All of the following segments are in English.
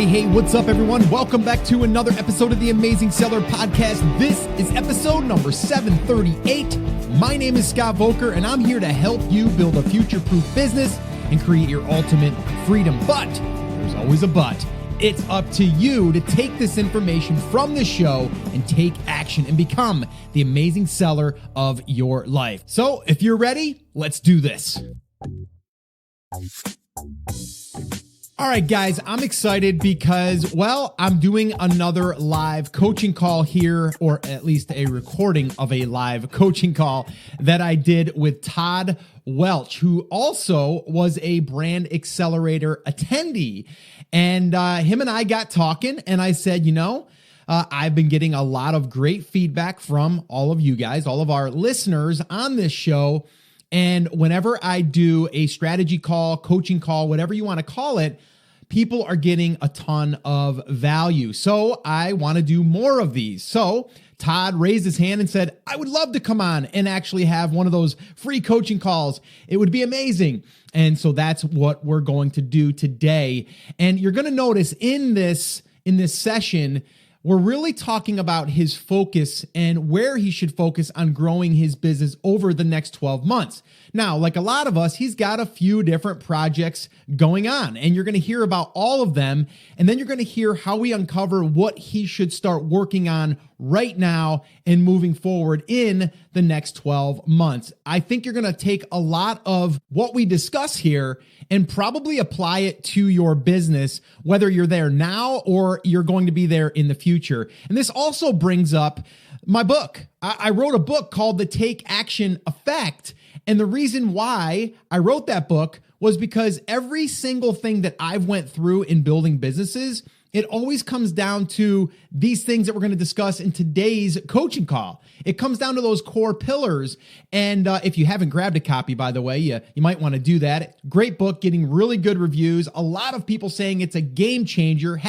Hey, what's up, everyone? Welcome back to another episode of the Amazing Seller Podcast. This is episode number 738. My name is Scott Volker, and I'm here to help you build a future-proof business and create your ultimate freedom. But there's always a but. It's up to you to take this information from the show and take action and become the amazing seller of your life. So if you're ready, let's do this. All right, guys, I'm excited because, well, I'm doing another live coaching call here, or at least a recording of a live coaching call that I did with Todd Welch, who also was a Brand Accelerator attendee. And him and I got talking, and I said, I've been getting a lot of great feedback from all of you guys, all of our listeners on this show. And whenever I do a strategy call, coaching call, whatever you want to call it, people are getting a ton of value. So I want to do more of these. So Todd raised his hand and said, I would love to come on and actually have one of those free coaching calls. It would be amazing. And so that's what we're going to do today. And you're going to notice in this session, we're really talking about his focus and where he should focus on growing his business over the next 12 months. Now, like a lot of us, he's got a few different projects going on, and you're going to hear about all of them. And then you're going to hear how we uncover what he should start working on right now and moving forward in the next 12 months. I think you're going to take a lot of what we discuss here and probably apply it to your business, whether you're there now or you're going to be there in the future. And this also brings up my book. I wrote a book called The Take Action Effect. And the reason why I wrote that book was because every single thing that I've went through in building businesses, it always comes down to these things that we're going to discuss in today's coaching call. It comes down to those core pillars. And if you haven't grabbed a copy, by the way, you might want to do that. Great book, getting really good reviews. A lot of people saying it's a game changer,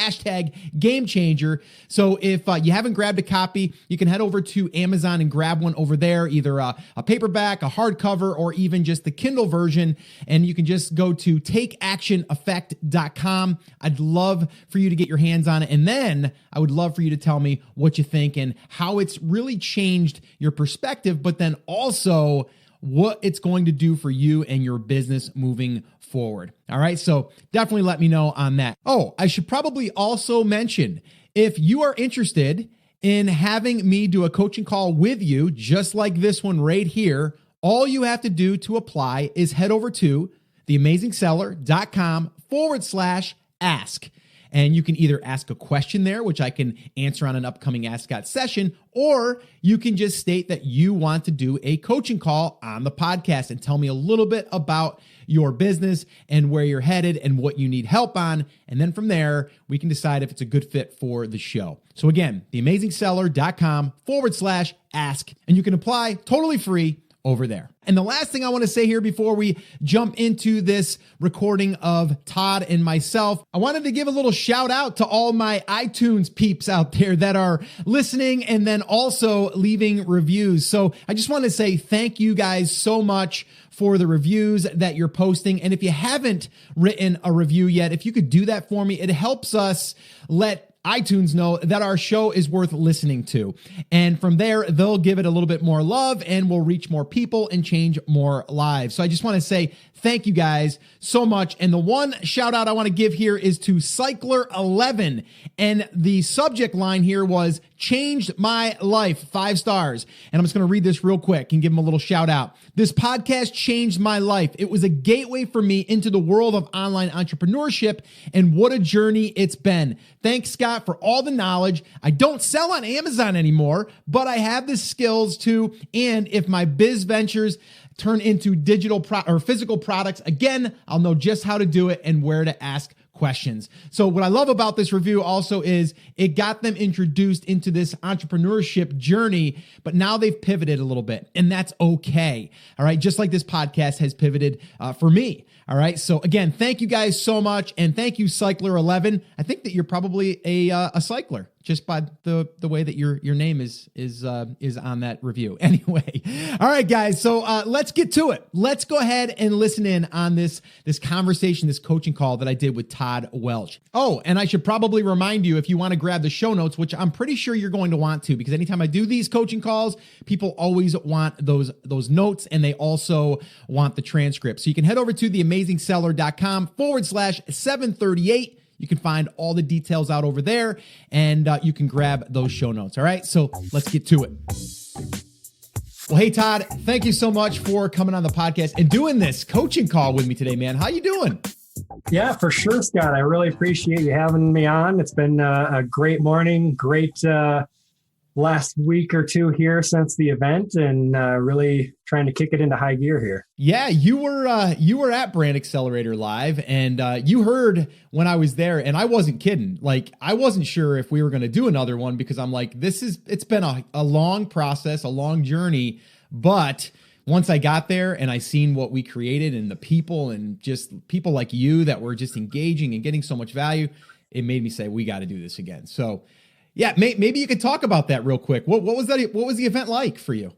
#game changer. So if you haven't grabbed a copy, you can head over to Amazon and grab one over there, either a paperback, a hardcover, or even just the Kindle version. And you can just go to takeactioneffect.com. I'd love for you to get your hands on it. And then I would love for you to tell me what you think and how it's really changed your perspective, but then also what it's going to do for you and your business moving forward. All right. So definitely let me know on that. Oh, I should probably also mention, if you are interested in having me do a coaching call with you, just like this one right here, all you have to do to apply is head over to theamazingseller.com/ask. And you can either ask a question there, which I can answer on an upcoming Ask Scott session, or you can just state that you want to do a coaching call on the podcast and tell me a little bit about your business and where you're headed and what you need help on. And then from there, we can decide if it's a good fit for the show. So again, theamazingseller.com/ask, and you can apply totally free over there. And the last thing I want to say here before we jump into this recording of Todd and myself, I wanted to give a little shout out to all my iTunes peeps out there that are listening and then also leaving reviews. So I just want to say thank you guys so much for the reviews that you're posting. And if you haven't written a review yet, if you could do that for me, it helps us let iTunes know that our show is worth listening to. And from there, they'll give it a little bit more love and we'll reach more people and change more lives. So I just want to say thank you guys so much. And the one shout out I want to give here is to Cycler11. And the subject line here was changed my life, 5 stars. And I'm just going to read this real quick and give him a little shout out. This podcast changed my life. It was a gateway for me into the world of online entrepreneurship, and what a journey it's been. Thanks, Scott, for all the knowledge. I don't sell on Amazon anymore, but I have the skills to, and if my biz ventures turn into digital or physical products, again, I'll know just how to do it and where to ask questions. So what I love about this review also is it got them introduced into this entrepreneurship journey, but now they've pivoted a little bit, and that's okay. All right. Just like this podcast has pivoted for me. All right. So again, thank you guys so much. And thank you, Cycler11. I think that you're probably a cycler. just by the way that your name is on that review. Anyway, all right, guys. So let's get to it. Let's go ahead and listen in on this conversation, this coaching call that I did with Todd Welch. Oh, and I should probably remind you, if you want to grab the show notes, which I'm pretty sure you're going to want to, because anytime I do these coaching calls, people always want those notes, and they also want the transcript. So you can head over to theamazingseller.com/738. You can find all the details out over there, and you can grab those show notes. All right, so let's get to it. Well, hey, Todd, thank you so much for coming on the podcast and doing this coaching call with me today, man. How you doing? Yeah, for sure, Scott. I really appreciate you having me on. It's been a great morning, great last week or two here since the event, and really trying to kick it into high gear here. Yeah, you were at Brand Accelerator Live, and you heard when I was there, and I wasn't kidding. Like, I wasn't sure if we were going to do another one, because I'm like, it's been a long process, a long journey, but once I got there and I seen what we created and the people, and just people like you that were just engaging and getting so much value, it made me say, we got to do this again. So yeah, maybe you could talk about that real quick. What was that? What was the event like for you?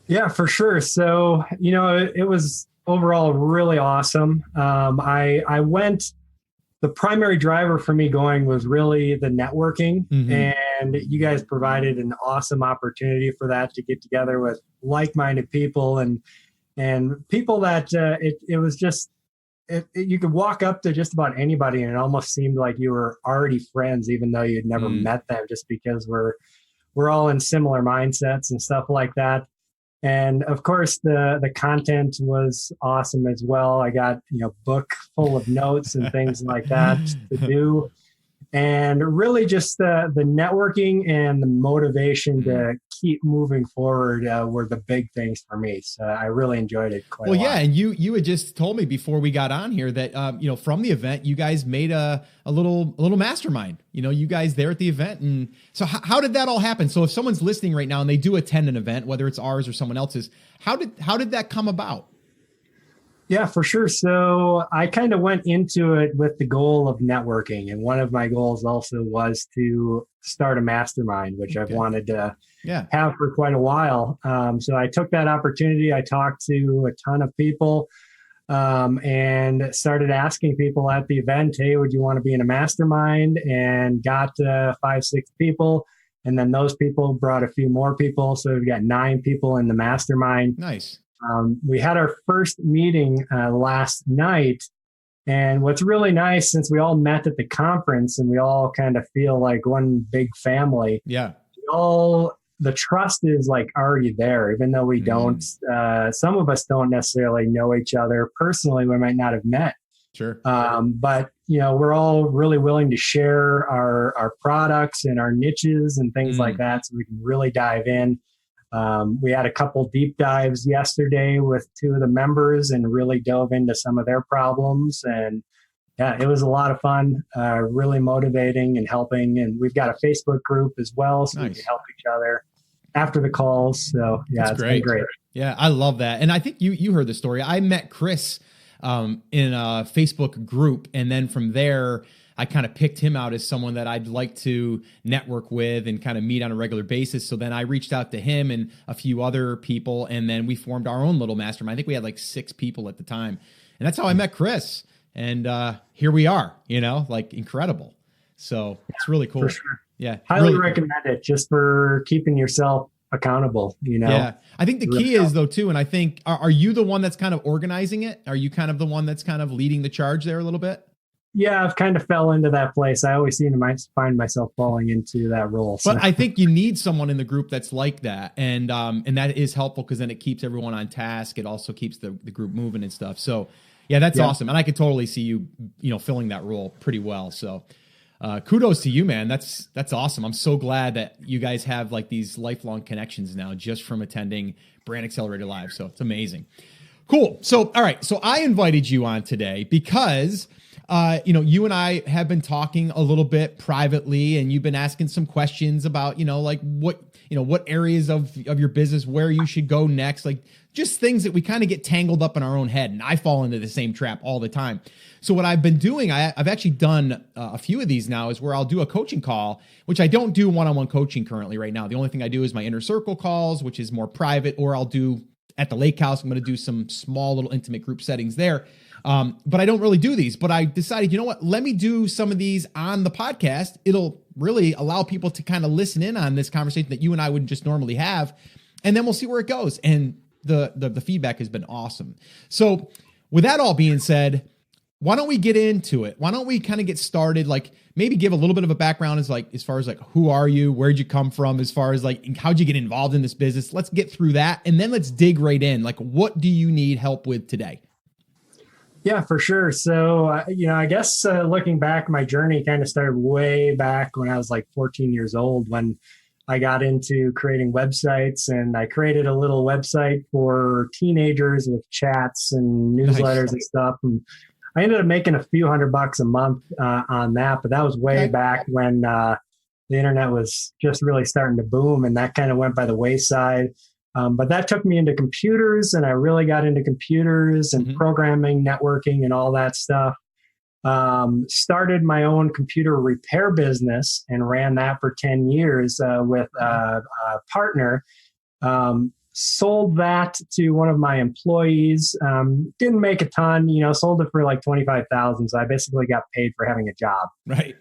Yeah, for sure. So, it was overall really awesome. I went, the primary driver for me going was really the networking, and you guys provided an awesome opportunity for that, to get together with like-minded people and people that it was just, you could walk up to just about anybody and it almost seemed like you were already friends, even though you'd never met them, just because we're all in similar mindsets and stuff like that. And of course, the content was awesome as well. I got, book full of notes and things like that to do. And really just the networking and the motivation to keep moving forward were the big things for me. So I really enjoyed it quite a lot. Yeah, and you had just told me before we got on here that from the event, you guys made a little mastermind. You guys there at the event, and so how did that all happen? So if someone's listening right now and they do attend an event, whether it's ours or someone else's, how did that come about? Yeah, for sure. So I kind of went into it with the goal of networking. And one of my goals also was to start a mastermind, which I've wanted to have for quite a while. So I took that opportunity. I talked to a ton of people and started asking people at the event, hey, would you want to be in a mastermind? And got 5-6 people. And then those people brought a few more people. So we've got 9 people in the mastermind. Nice. We had our first meeting last night, and what's really nice, since we all met at the conference and we all kind of feel like one big family. Yeah, the trust is like already there, even though we don't. Some of us don't necessarily know each other personally. We might not have met. Sure. But we're all really willing to share our products and our niches and things like that, so we can really dive in. We had a couple deep dives yesterday with 2 of the members and really dove into some of their problems. And yeah, it was a lot of fun, really motivating and helping. And we've got a Facebook group as well, so we can help each other after the calls. So yeah, it's been great. Yeah, I love that. And I think you heard the story. I met Chris in a Facebook group, and then from there, I kind of picked him out as someone that I'd like to network with and kind of meet on a regular basis. So then I reached out to him and a few other people, and then we formed our own little mastermind. I think we had like 6 people at the time, and that's how I met Chris. And here we are, like incredible. So it's really cool. For sure. Yeah. Highly recommend it, just for keeping yourself accountable, Yeah. I think the key is though too, and I think, are you the one that's kind of organizing it? Are you kind of the one that's kind of leading the charge there a little bit? Yeah, I've kind of fell into that place. I always seem to find myself falling into that role. So. But I think you need someone in the group that's like that. And that is helpful, because then it keeps everyone on task. It also keeps the group moving and stuff. So yeah, that's awesome. And I could totally see you, filling that role pretty well. So kudos to you, man. That's awesome. I'm so glad that you guys have like these lifelong connections now just from attending Brand Accelerator Live. So it's amazing. Cool. So, all right. So I invited you on today because You and I have been talking a little bit privately, and you've been asking some questions about, like what areas of your business, where you should go next, like just things that we kind of get tangled up in our own head. And I fall into the same trap all the time. So what I've been doing, I've actually done a few of these now, is where I'll do a coaching call, which I don't do one-on-one coaching currently right now. The only thing I do is my inner circle calls, which is more private, or I'll do at the lake house. I'm going to do some small little intimate group settings there. But I don't really do these, but I decided, you know what, let me do some of these on the podcast. It'll really allow people to kind of listen in on this conversation that you and I wouldn't just normally have. And then we'll see where it goes. And the feedback has been awesome. So with that all being said, why don't we get into it? Why don't we kind of get started? Like maybe give a little bit of a background as far as who are you? Where'd you come from? As far as how'd you get involved in this business? Let's get through that. And then let's dig right in. What do you need help with today? Yeah, for sure. So, I guess looking back, my journey kind of started way back when I was 14 years old, when I got into creating websites, and I created a little website for teenagers with chats and newsletters and stuff. And I ended up making a few $100 a month on that, but that was way back when the internet was just really starting to boom, and that kind of went by the wayside. But that took me into computers, and I really got into computers and programming, networking, and all that stuff. Started my own computer repair business and ran that for 10 years with a partner. Sold that to one of my employees. Didn't make a ton, sold it for $25,000. So I basically got paid for having a job. Right.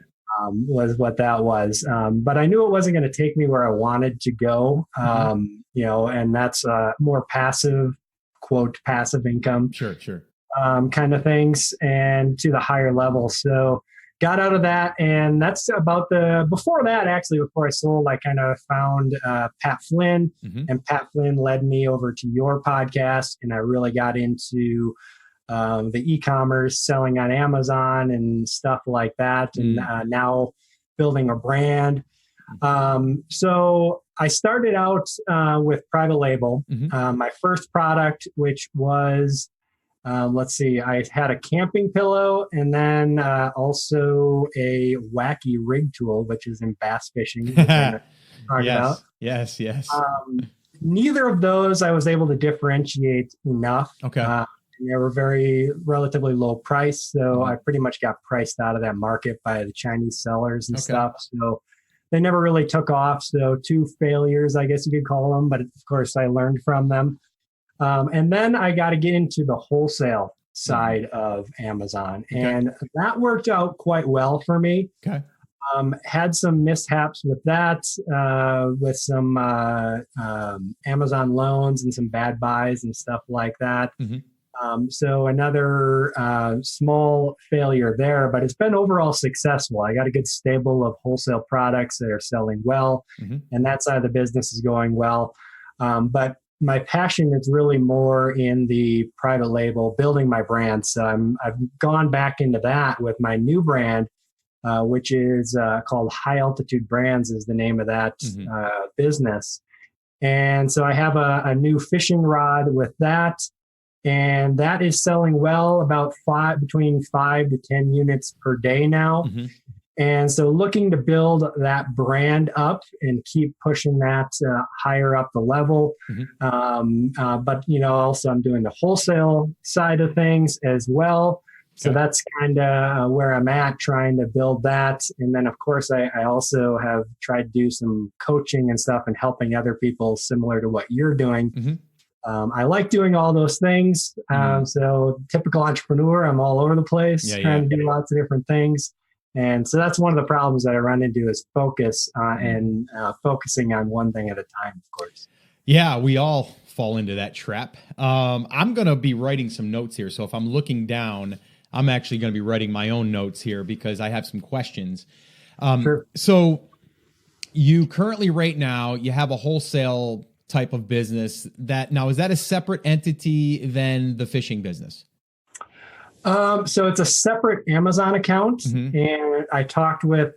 Was what that was. But I knew it wasn't going to take me where I wanted to go, and that's more passive, quote, passive income. Sure. Kind of things, and to the higher level. So got out of that. And that's about before that, actually, before I sold, I kind of found Pat Flynn, and Pat Flynn led me over to your podcast. And I really got into the e-commerce, selling on Amazon and stuff like that, and now building a brand. So I started out with private label. My first product, which was, I had a camping pillow, and then also a wacky rig tool, which is in bass fishing. Yes. Neither of those I was able to differentiate enough. Okay. They were relatively low price. So I pretty much got priced out of that market by the Chinese sellers and stuff. So they never really took off. So 2 failures, I guess you could call them. But of course, I learned from them. And then I got to get into the wholesale side of Amazon. And that worked out quite well for me. Okay. Had some mishaps with that, with some Amazon loans and some bad buys and stuff like that. So another small failure there, but it's been overall successful. I got a good stable of wholesale products that are selling well, and that side of the business is going well. But my passion is really more in the private label, building my brand. So I've gone back into that with my new brand, which is called High Altitude Brands is the name of that business. And so I have a new fishing rod with that. And that is selling well, about between 5 to 10 units per day now. And so looking to build that brand up and keep pushing that higher up the level. But, also I'm doing the wholesale side of things as well. So that's kind of where I'm at, trying to build that. And then, of course, I also have tried to do some coaching and stuff and helping other people similar to what you're doing. I like doing all those things. So typical entrepreneur, I'm all over the place, trying to do lots of different things. And so that's one of the problems that I run into is focus and focusing on one thing at a time, of course. Yeah, we all fall into that trap. I'm going to be writing some notes here. So if I'm looking down, I'm actually going to be writing my own notes here because I have some questions. Sure. So you currently right now, you have a wholesale type of business is that a separate entity than the fishing business? So it's a separate Amazon account, and I talked with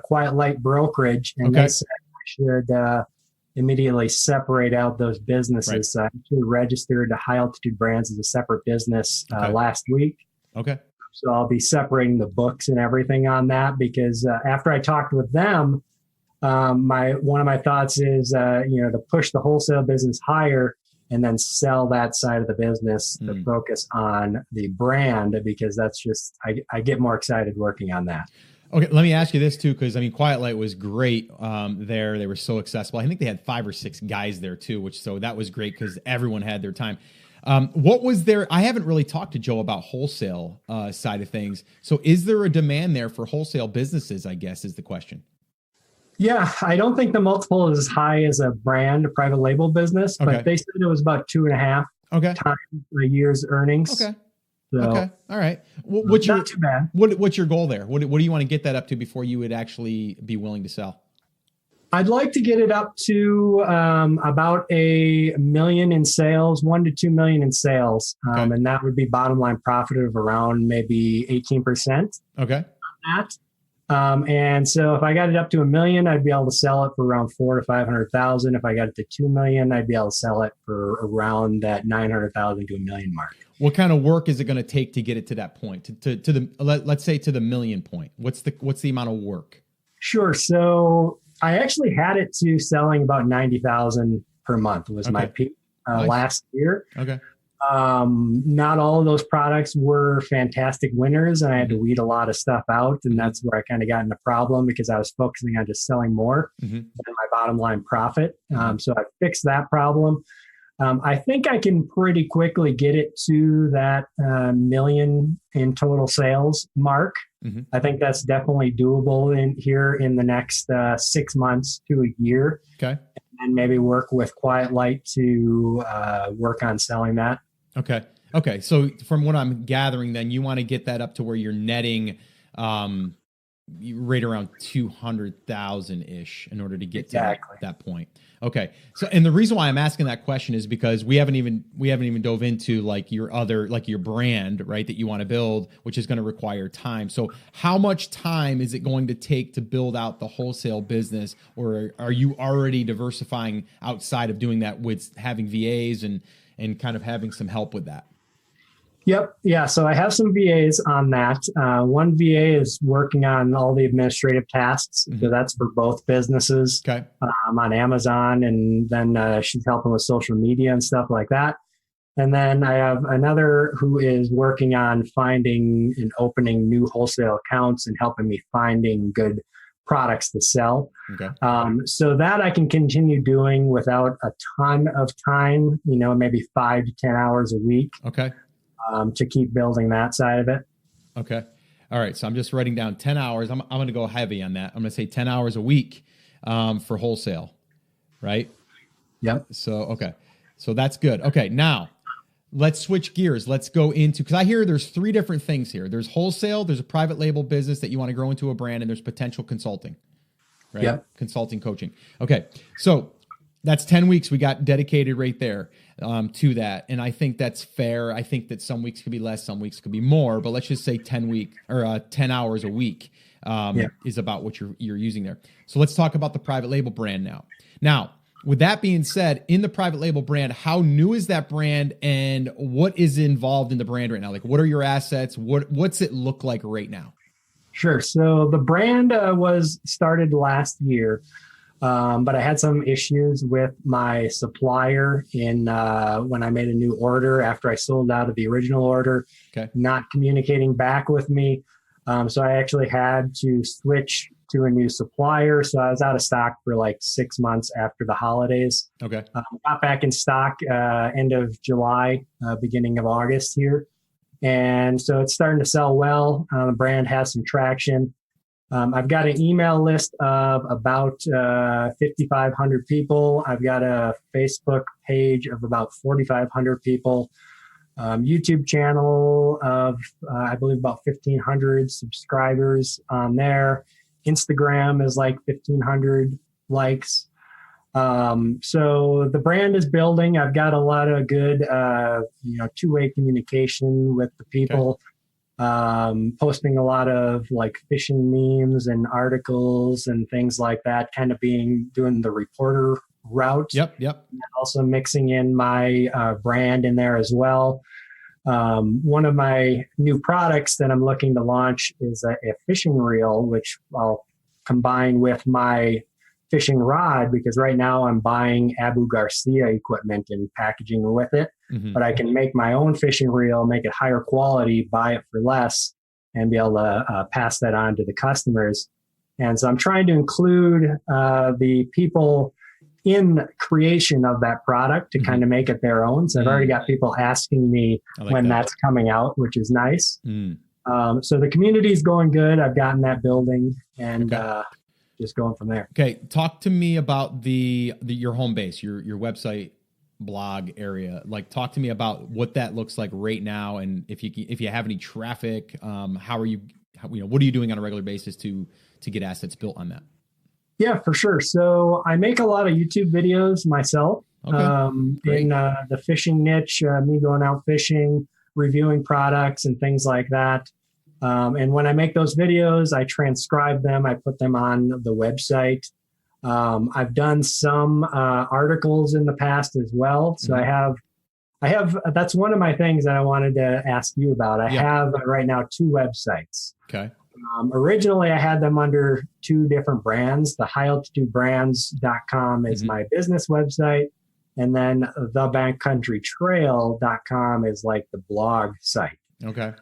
Quiet Light Brokerage, and they said I should immediately separate out those businesses. So I actually registered to High Altitude Brands as a separate business last week. So I'll be separating the books and everything on that because after I talked with them, one of my thoughts is, to push the wholesale business higher and then sell that side of the business to focus on the brand because that's just, I get more excited working on that. Okay, let me ask you this too, because Quiet Light was great there. They were so accessible. I think they had 5 or 6 guys there too, so that was great because everyone had their time. What was there? I haven't really talked to Joe about wholesale side of things. So is there a demand there for wholesale businesses, I guess, is the question. Yeah, I don't think the multiple is as high as a private label business, but they said it was about 2.5 times a year's earnings. Okay. So, okay. All right. What's not too bad. What's your goal there? What do you want to get that up to before you would actually be willing to sell? I'd like to get it up to about $1 million in sales, 1 to 2 million in sales. And that would be bottom line profit of around maybe 18%. Okay. On that. And so if I got it up to $1 million, I'd be able to sell it for around 400,000 to 500,000. If I got it to 2 million, I'd be able to sell it for around that 900,000 to $1 million mark. What kind of work is it going to take to get it to that point? To the let's say to the $1 million point. What's the amount of work? Sure. So I actually had it to selling about 90,000 per month was my peak last year. Okay. Not all of those products were fantastic winners, and I had to weed a lot of stuff out. And that's where I kind of got in a problem because I was focusing on just selling more than my bottom line profit. So I fixed that problem. I think I can pretty quickly get it to that million in total sales mark. I think that's definitely doable in the next 6 months to a year. Okay. And maybe work with Quiet Light to work on selling that. Okay. Okay. So from what I'm gathering, then you want to get that up to where you're netting right around 200,000 ish in order to get to that point. Okay. So, and the reason why I'm asking that question is because we haven't even dove into like your brand, right, that you want to build, which is going to require time. So how much time is it going to take to build out the wholesale business, or are you already diversifying outside of doing that with having VAs and kind of having some help with that? Yep. Yeah. So I have some VAs on that. One VA is working on all the administrative tasks. So that's for both businesses on Amazon. And then she's helping with social media and stuff like that. And then I have another who is working on finding and opening new wholesale accounts and helping me finding good products to sell. Okay. So that I can continue doing without a ton of time, maybe 5 to 10 hours a week. Okay. To keep building that side of it. Okay. All right. So I'm just writing down 10 hours. I'm going to go heavy on that. I'm going to say 10 hours a week for wholesale, right? Yep. So, okay. So that's good. Okay. Now let's switch gears. Let's go into, because I hear there's 3 different things here. There's wholesale, there's a private label business that you want to grow into a brand, and there's potential consulting, right? Yep. Consulting coaching. Okay. So that's 10 weeks we got dedicated right there to that. And I think that's fair. I think that some weeks could be less, some weeks could be more, but let's just say 10 hours a week is about what you're using there. So let's talk about the private label brand now. Now, with that being said, in the private label brand, how new is that brand and what is involved in the brand right now? Like, what are your assets? What's it look like right now? Sure. So the brand was started last year. But I had some issues with my supplier when I made a new order after I sold out of the original order, not communicating back with me. So I actually had to switch to a new supplier. So I was out of stock for like 6 months after the holidays. Okay. Got back in stock end of July, beginning of August here. And so it's starting to sell well. The brand has some traction. I've got an email list of about 5,500 people. I've got a Facebook page of about 4,500 people. YouTube channel of, I believe, about 1,500 subscribers on there. Instagram is like 1,500 likes. So the brand is building. I've got a lot of good, two-way communication with the people. Okay. Posting a lot of like fishing memes and articles and things like that, kind of doing the reporter route. Yep. And also mixing in my brand in there as well. One of my new products that I'm looking to launch is a fishing reel, which I'll combine with my fishing rod, because right now I'm buying Abu Garcia equipment and packaging with it. Mm-hmm. But I can make my own fishing reel, make it higher quality, buy it for less, and be able to pass that on to the customers. And so I'm trying to include the people in creation of that product to mm-hmm. kind of make it their own. So I've already got people asking me when that's coming out, which is nice. So the community is going good. I've gotten that building and just going from there. Okay. Talk to me about your home base, your website, blog area. Like, talk to me about what that looks like right now. And if you have any traffic, what are you doing on a regular basis to get assets built on that? Yeah, for sure. So I make a lot of YouTube videos myself in the fishing niche, me going out fishing, reviewing products and things like that. And when I make those videos, I transcribe them. I put them on the website. I've done some articles in the past as well. So mm-hmm. I have, that's one of my things that I wanted to ask you about. I have right now 2 websites. Okay. Originally, I had them under 2 different brands. The highaltitudebrands.com is mm-hmm. my business website. And then thebackcountrytrail.com is like the blog site. Okay.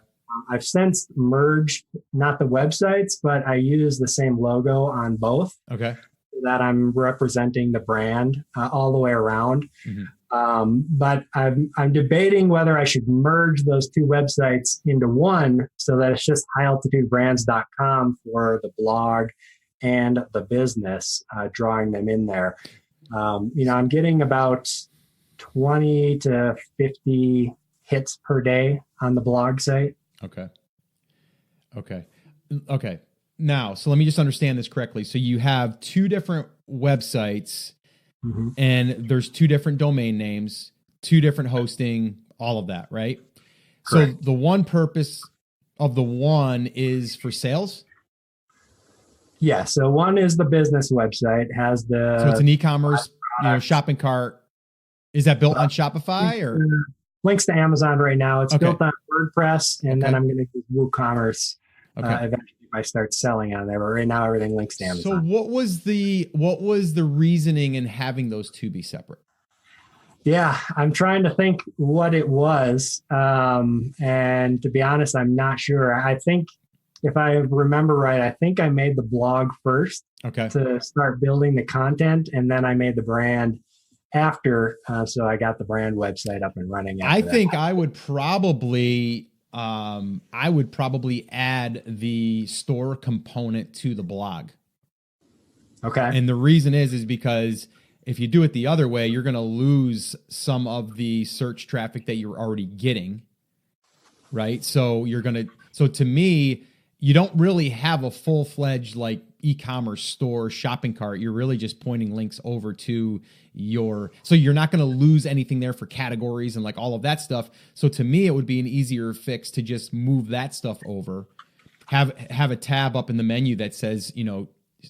I've since merged, not the websites, but I use the same logo on both. Okay. So that I'm representing the brand all the way around. Mm-hmm. But I'm debating whether I should merge those 2 websites into one so that it's just highaltitudebrands.com for the blog and the business, drawing them in there. I'm getting about 20 to 50 hits per day on the blog site. Okay. Now, so let me just understand this correctly. So you have 2 different websites. Mm-hmm. And there's 2 different domain names, 2 different hosting, all of that, right? Correct. So the one purpose of the one is for sales? Yeah. So one is the business website, has so it's an e-commerce, shopping cart. Is that built on Shopify or links to Amazon right now? It's built on WordPress, and then I'm going to do WooCommerce eventually if I start selling on there. But right now, everything links to Amazon. So what was the reasoning in having those 2 be separate? Yeah, I'm trying to think what it was. And to be honest, I'm not sure. I think if I remember right, I think I made the blog first to start building the content. And then I made the brand after. So I got the brand website up and running. I think I would probably add the store component to the blog. Okay. And the reason is because if you do it the other way, you're going to lose some of the search traffic that you're already getting. Right. So to me, you don't really have a full-fledged like e-commerce store shopping cart. You're really just pointing links over to so you're not going to lose anything there for categories and like all of that stuff. So to me, it would be an easier fix to just move that stuff over, have a tab up in the menu that says,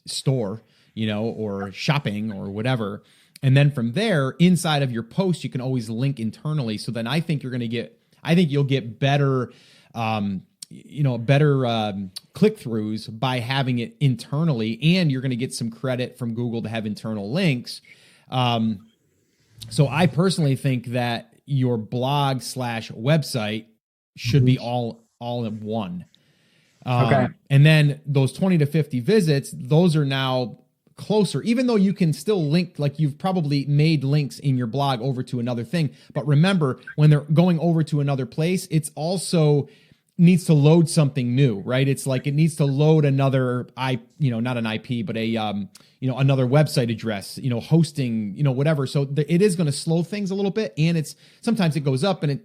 store, or shopping or whatever. And then from there, inside of your post, you can always link internally. So then I think you'll get better, click-throughs by having it internally, and you're going to get some credit from Google to have internal links. So I personally think that your blog / website should be all in one. And then those 20 to 50 visits, those are now closer, even though you can still link, like you've probably made links in your blog over to another thing. But remember, when they're going over to another place, it's also needs to load something new, right? It's like it needs to load another not an IP, but another website address, hosting, whatever. So it is going to slow things a little bit, and sometimes it goes up and it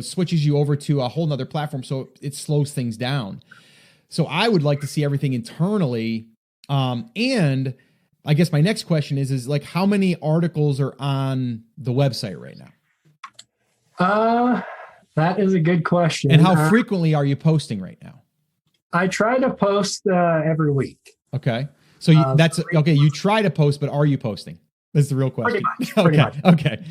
switches you over to a whole nother platform, so it slows things down. So I would like to see everything internally, and I guess my next question is like how many articles are on the website right now? That is a good question. And how frequently are you posting right now? I try to post every week. Okay. So you try to post, but are you posting? That's the real question. Pretty much. Okay.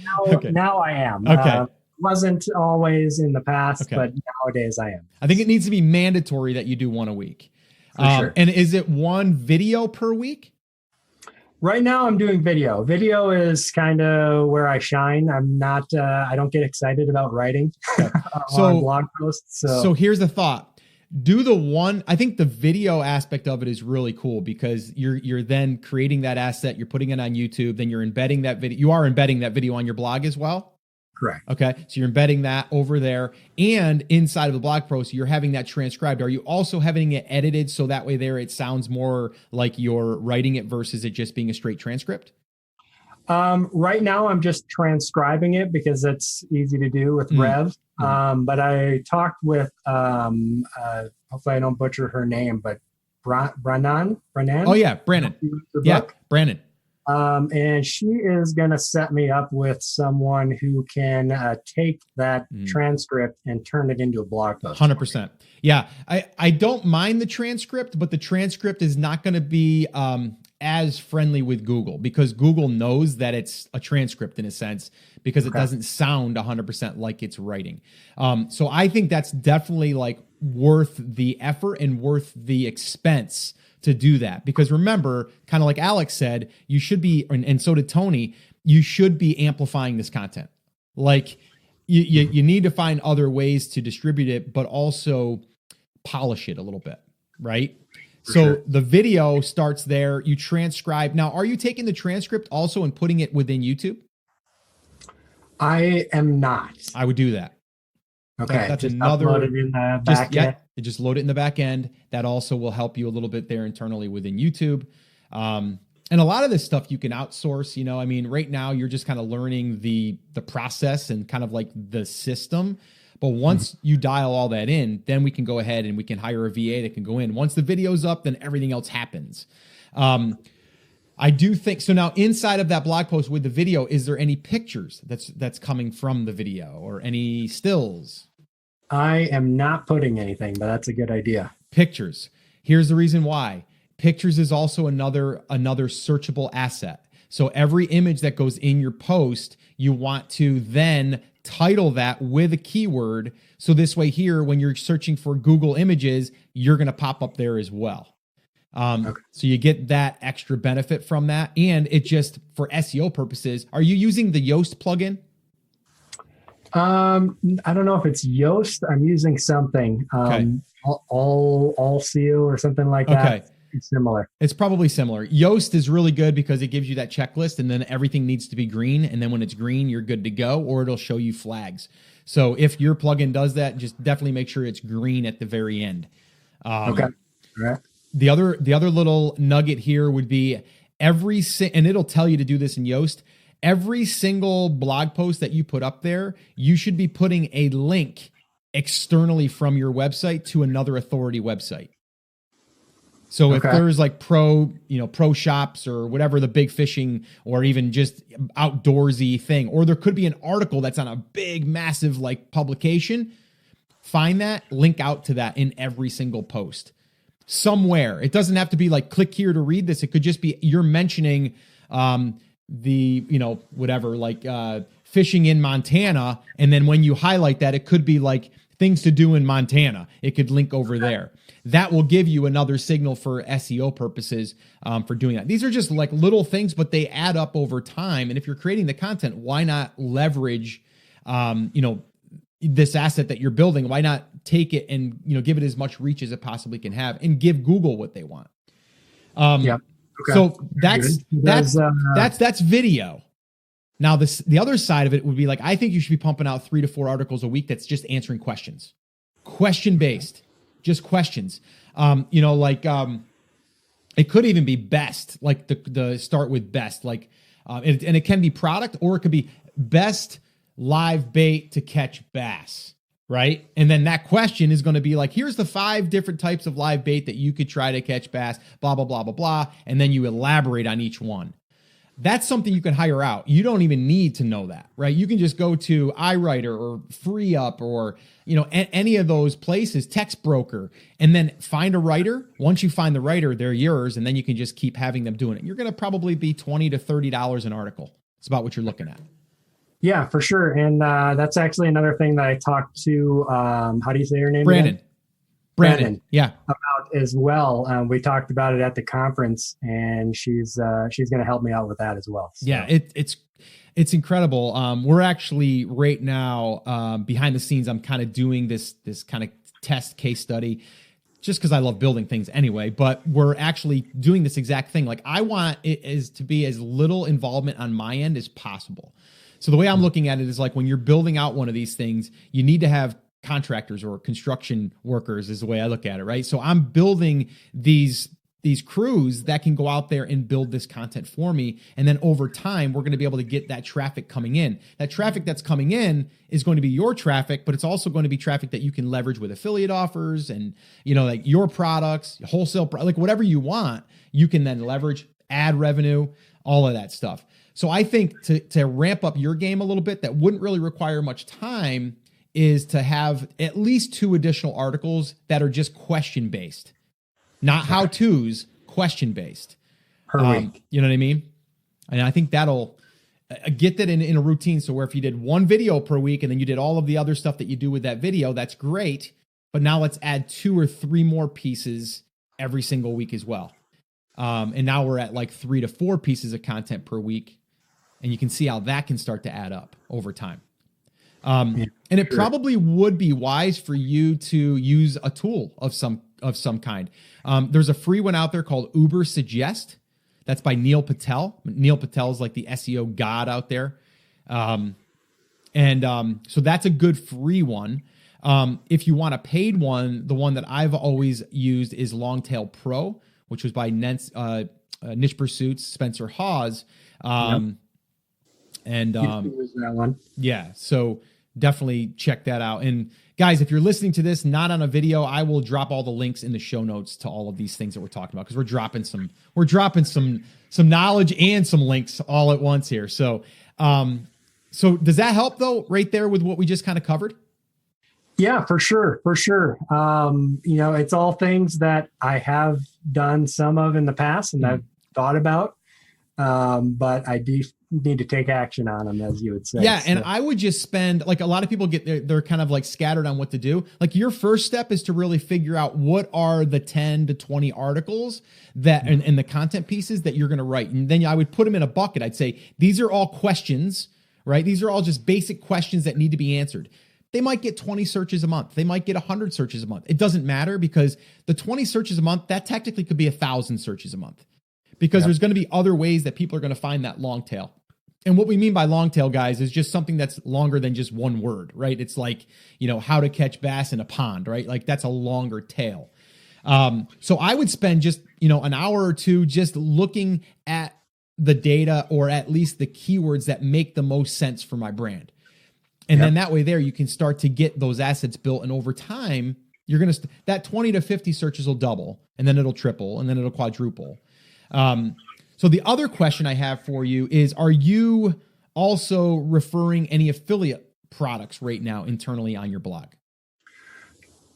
Now I am. Okay. Wasn't always in the past, Okay. but nowadays I am. I think it needs to be mandatory that you do one a week. For sure. And is it one video per week? Right now I'm doing video. Video is kind of where I shine. I'm not, I don't get excited about writing on blog posts. So here's the thought. I think the video aspect of it is really cool because you're then creating that asset, you're putting it on YouTube, then you're embedding that video. You are embedding that video on your blog as well. Correct. Okay. So you're embedding that over there, and inside of the blog post, you're having that transcribed. Are you also having it edited so that way there it sounds more like you're writing it versus it just being a straight transcript? Right now I'm just transcribing it because it's easy to do with Rev. But I talked with, hopefully I don't butcher her name, but Brannan. Oh yeah. Brandon. Yeah. Brandon. And she is going to set me up with someone who can take that transcript and turn it into a blog post. 100%. Yeah. I don't mind the transcript, but the transcript is not going to be as friendly with Google because Google knows that it's a transcript in a sense because it doesn't sound 100% like it's writing. So I think that's definitely like worth the effort and worth the expense to do that. Because remember, kind of like Alex said, you should be, and so did Tony, you should be amplifying this content. Like you need to find other ways to distribute it, but also polish it a little bit, right? So the video starts there, you transcribe. Now, are you taking the transcript also and putting it within YouTube? I am not. I would do that. Okay. That's just another. Upload it in the back end. Just load it in the back end. That also will help you a little bit there internally within YouTube. And a lot of this stuff you can outsource. You know, I mean, right now you're just kind of learning the process and kind of like the system. But once you dial all that in, then we can go ahead and we can hire a VA that can go in. Once the video's up, then everything else happens. I do think so. Now, inside of that blog post with the video, is there any pictures that's coming from the video or any stills? I am not putting anything, but that's a good idea. Pictures. Here's the reason why. Pictures is also another searchable asset. So every image that goes in your post, you want to then title that with a keyword. So this way here, when you're searching for Google images, you're going to pop up there as well. So you get that extra benefit from that. And it just, for SEO purposes, are you using the Yoast plugin? I don't know if it's Yoast. I'm using something, all SEO or something like that. Okay. It's similar. It's probably similar. Yoast is really good because it gives you that checklist and then everything needs to be green. And then when it's green, you're good to go, or it'll show you flags. So if your plugin does that, just definitely make sure it's green at the very end. Okay. All right. The other little nugget here would be and it'll tell you to do this in Yoast. Every single blog post that you put up there, you should be putting a link externally from your website to another authority website. So if there's like pro shops or whatever, the big fishing or even just outdoorsy thing, or there could be an article that's on a big, massive like publication, find that, link out to that in every single post somewhere. It doesn't have to be like, click here to read this. It could just be, you're mentioning, fishing in Montana. And then when you highlight that, it could be like things to do in Montana. It could link over there. That will give you another signal for SEO purposes for doing that. These are just like little things, but they add up over time. And if you're creating the content, why not leverage, this asset that you're building? Why not take it and, give it as much reach as it possibly can have and give Google what they want? Okay. So that's video. Now the other side of it would be like, I think you should be pumping out 3 to 4 articles a week. That's just answering questions, question-based, just questions. It could even be best, like the start with best, like, and it can be product, or it could be best live bait to catch bass. Right. And then that question is going to be like, here's the 5 different types of live bait that you could try to catch bass, blah, blah, blah, blah, blah. And then you elaborate on each one. That's something you can hire out. You don't even need to know that, right? You can just go to iWriter or FreeUp or, any of those places, Text Broker, and then find a writer. Once you find the writer, they're yours. And then you can just keep having them doing it. You're going to probably be $20 to $30 an article. It's about what you're looking at. Yeah, for sure. And that's actually another thing that I talked to, how do you say her name Brandon. again? Brandon. Yeah. About as well. We talked about it at the conference, and she's going to help me out with that as well. So. Yeah, it's incredible. We're actually right now behind the scenes. I'm kind of doing this kind of test case study, just because I love building things anyway. But we're actually doing this exact thing. Like, I want it is to be as little involvement on my end as possible. So the way I'm looking at it is like, when you're building out one of these things, you need to have contractors or construction workers, is the way I look at it, right? So I'm building these crews that can go out there and build this content for me. And then over time, we're going to be able to get that traffic coming in. That traffic that's coming in is going to be your traffic, but it's also going to be traffic that you can leverage with affiliate offers and, like your products, wholesale, like whatever you want, you can then leverage, ad revenue, all of that stuff. So I think to ramp up your game a little bit, that wouldn't really require much time, is to have at least 2 additional articles that are just question-based. Not how-tos, question-based. Per week. You know what I mean? And I think that'll get that in a routine. So where if you did 1 video per week and then you did all of the other stuff that you do with that video, that's great. But now let's add 2 or 3 more pieces every single week as well. And now we're at like 3 to 4 pieces of content per week. And you can see how that can start to add up over time. And it probably would be wise for you to use a tool of some kind. There's a free one out there called Uber Suggest. That's by Neil Patel. Neil Patel is like the SEO god out there. So that's a good free one. If you want a paid one, the one that I've always used is Longtail Pro, which was by Niche Pursuits, Spencer Hawes. That one. Yeah, so definitely check that out. And guys, if you're listening to this not on a video, I will drop all the links in the show notes to all of these things that we're talking about, because we're dropping some knowledge and some links all at once here. So does that help though, right there with what we just kind of covered? Yeah, for sure. It's all things that I have done some of in the past and I've thought about, but I do need to take action on them, as you would say. Yeah. And I would just spend, like, a lot of people they're kind of like scattered on what to do. Like, your first step is to really figure out what are the 10 to 20 articles that, and the content pieces that you're going to write. And then I would put them in a bucket. I'd say, these are all questions, right? These are all just basic questions that need to be answered. They might get 20 searches a month. They might get 100 searches a month. It doesn't matter, because the 20 searches a month, that technically could be 1,000 searches a month, because there's going to be other ways that people are going to find that long tail. And what we mean by long tail, guys, is just something that's longer than just one word, right? It's like, how to catch bass in a pond, right? Like, that's a longer tail. So I would spend just, an hour or two just looking at the data, or at least the keywords that make the most sense for my brand. And then that way there, you can start to get those assets built. And over time, you're going to, that 20 to 50 searches will double, and then it'll triple, and then it'll quadruple. So the other question I have for you is, are you also referring any affiliate products right now internally on your blog?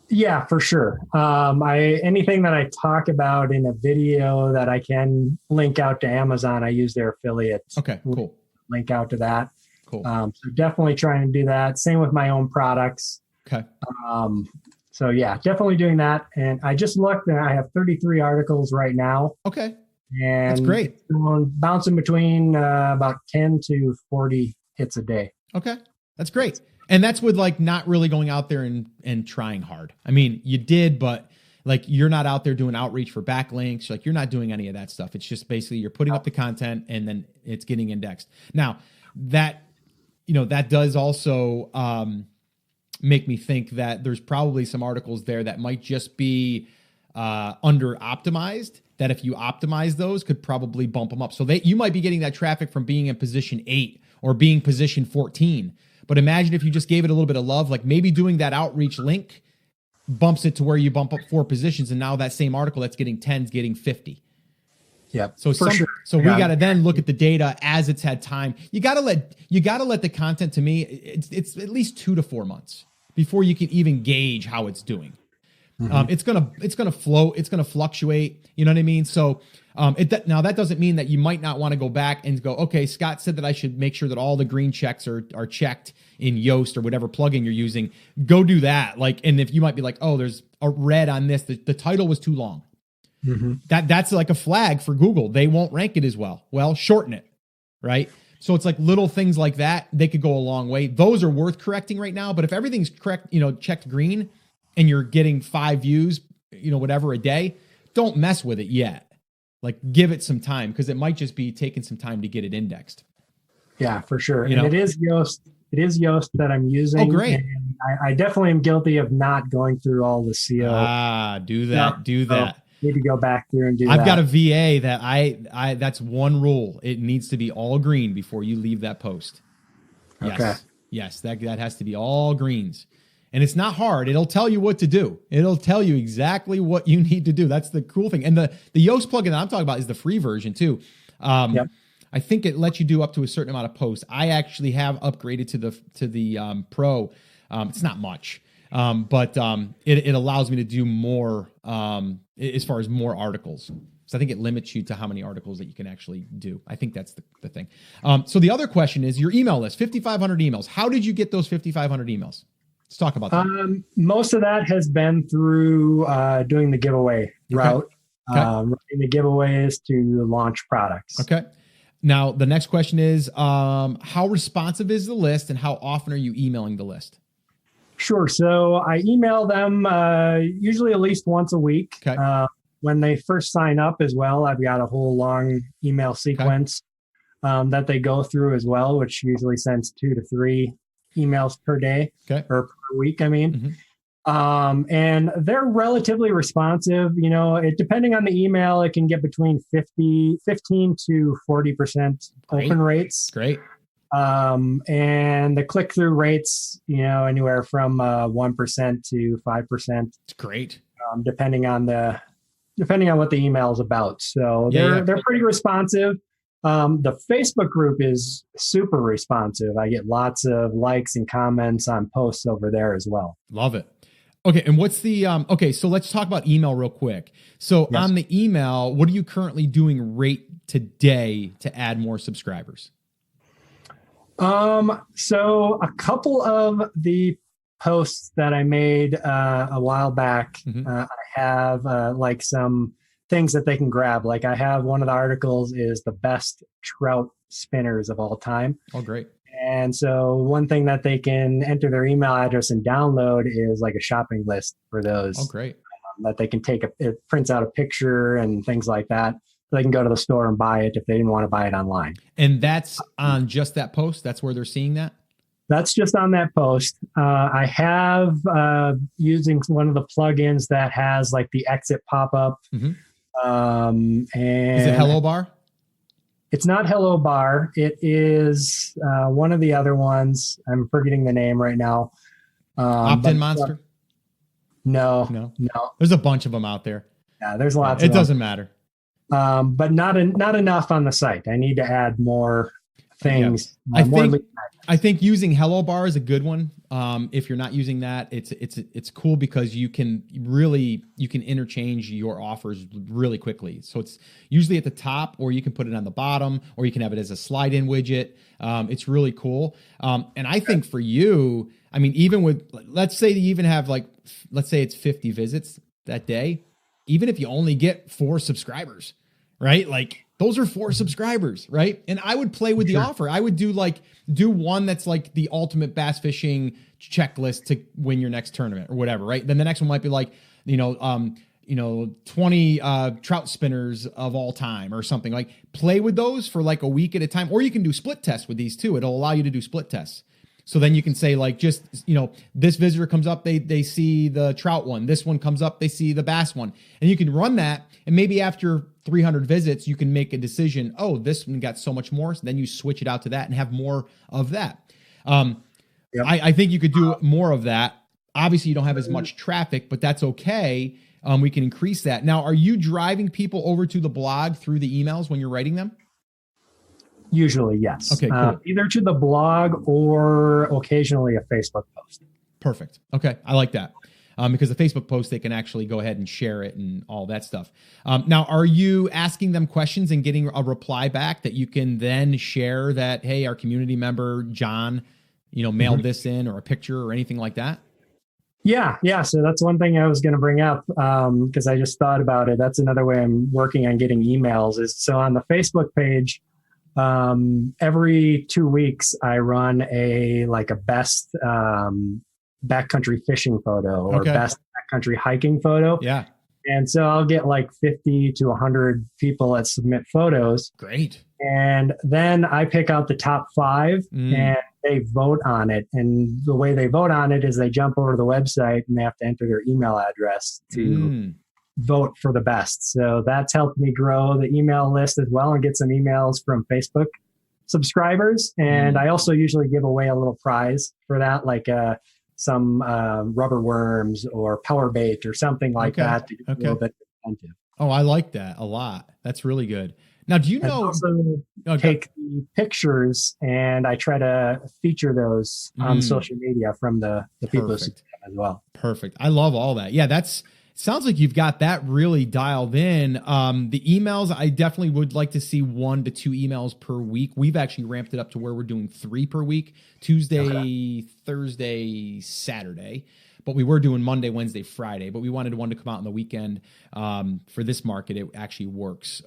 Yeah, for sure. Anything that I talk about in a video that I can link out to Amazon, I use their affiliate. Okay, cool. Link out to that. Cool. So definitely trying to do that. Same with my own products. Okay. So yeah, definitely doing that. And I just looked, and I have 33 articles right now. Okay. And that's great. Bouncing between about 10 to 40 hits a day. Okay. That's great. And that's with like not really going out there and trying hard. I mean, you did, but like, you're not out there doing outreach for backlinks. Like, you're not doing any of that stuff. It's just basically you're putting up the content and then it's getting indexed. Now that, that does also make me think that there's probably some articles there that might just be under optimized, that if you optimize those could probably bump them up. So you might be getting that traffic from being in position 8 or being position 14. But imagine if you just gave it a little bit of love, like maybe doing that outreach link bumps it to where you bump up 4 positions. And now that same article that's getting 10 is getting 50. Yeah. So we got to then look at the data as it's had time. You got to let the content, to me, it's at least 2 to 4 months before you can even gauge how it's doing. It's gonna float. It's gonna fluctuate. You know what I mean? So now that doesn't mean that you might not want to go back and go, okay, Scott said that I should make sure that all the green checks are checked in Yoast or whatever plugin you're using. Go do that. Like, and if you might be like, oh, there's a red on this, the title was too long. That's like a flag for Google. They won't rank it as well. Well, shorten it, right? So it's like little things like that. They could go a long way. Those are worth correcting right now. But if everything's correct, checked green and you're getting 5 views, whatever a day, don't mess with it yet. Like give it some time because it might just be taking some time to get it indexed. Yeah, for sure. And it is Yoast. It is Yoast that I'm using. Oh, great. And I definitely am guilty of not going through all the CO. Do that. Do that. Need to go back through and do I've that. got a VA that I that's one rule. It needs to be all green before you leave that post. Yes. Okay. Yes, that has to be all greens. And it's not hard. It'll tell you what to do. It'll tell you exactly what you need to do. That's the cool thing. And the Yoast plugin that I'm talking about is the free version too. I think it lets you do up to a certain amount of posts. I actually have upgraded to the Pro. It's not much, but it allows me to do more as far as more articles. So I think it limits you to how many articles that you can actually do. I think that's the thing. So the other question is your email list, 5,500 emails. How did you get those 5,500 emails? Let's talk about that. Most of that has been through doing the giveaway route, running the giveaways to launch products. Okay. Now, the next question is, how responsive is the list and how often are you emailing the list? Sure. So I email them usually at least once a week. Okay. When they first sign up as well, I've got a whole long email sequence that they go through as well, which usually sends 2 to 3 emails per day or per week. I mean, and they're relatively responsive. Depending on the email, it can get between 15 to 40% open rates. Great. And the click-through rates, anywhere from 1% to 5%. It's great. Depending on what the email is about. So they're pretty responsive. The Facebook group is super responsive. I get lots of likes and comments on posts over there as well. Love it. Okay. And what's the, so let's talk about email real quick. So on the email, what are you currently doing right today to add more subscribers? So a couple of the posts that I made a while back, I have like some things that they can grab. Like I have one of the articles is the best trout spinners of all time. Oh, great. And so one thing that they can enter their email address and download is like a shopping list for those. Oh, great. That they can it prints out a picture and things like that. So they can go to the store and buy it if they didn't want to buy it online. And that's on just that post? That's where they're seeing that? That's just on that post. I have using one of the plugins that has like the exit pop-up. And is it Hello Bar? It's not Hello Bar. It is one of the other ones. I'm forgetting the name right now. Opt-in Monster? No. There's a bunch of them out there. Yeah, there's lots. It doesn't matter. But not enough on the site. I need to add more things. I think using Hello Bar is a good one. If you're not using that, it's cool because you can interchange your offers really quickly. So it's usually at the top, or you can put it on the bottom, or you can have it as a slide-in widget. It's really cool. And I think for you, I mean, even with, let's say you even have let's say it's 50 visits that day, even if you only get 4 subscribers, right? Like those are 4 subscribers, right? And I would play with the offer. I would do one that's like the ultimate bass fishing checklist to win your next tournament or whatever, right? Then the next one might be like, 20 trout spinners of all time or something. Like play with those for like a week at a time, or you can do split tests with these too. It'll allow you to do split tests. So then you can say like, just, this visitor comes up, they see the trout one. This one comes up, they see the bass one. And you can run that. And maybe after 300 visits, you can make a decision. Oh, this one got so much more. So then you switch it out to that and have more of that. I think you could do more of that. Obviously you don't have as much traffic, but that's okay. We can increase that. Now, are you driving people over to the blog through the emails when you're writing them? Usually, yes. Okay, cool. Either to the blog or occasionally a Facebook post. Perfect. Okay, I like that. because the Facebook post, they can actually go ahead and share it and all that stuff. Now, are you asking them questions and getting a reply back that you can then share that, hey, our community member, John, mailed this in, or a picture or anything like that? Yeah. So that's one thing I was going to bring up because I just thought about it. That's another way I'm working on getting emails is so on the Facebook page, every 2 weeks I run a best backcountry fishing photo or best backcountry hiking photo. Yeah. And so I'll get like 50 to 100 people that submit photos. Great. And then I pick out the top 5 and they vote on it. And the way they vote on it is they jump over to the website and they have to enter their email address to vote for the best. So that's helped me grow the email list as well and get some emails from Facebook subscribers. And I also usually give away a little prize for that, like some rubber worms or power bait or something like that to get a little bit incentive. Oh, I like that a lot. That's really good. Now, do you know? I also take the pictures and I try to feature those on social media from the people who subscribe as well. Perfect. I love all that. Yeah, sounds like you've got that really dialed in. The emails, I definitely would like to see 1 to 2 emails per week. We've actually ramped it up to where we're doing 3 per week, Tuesday, Thursday, Saturday. But we were doing Monday, Wednesday, Friday, but we wanted one to come out on the weekend. For this market, it actually works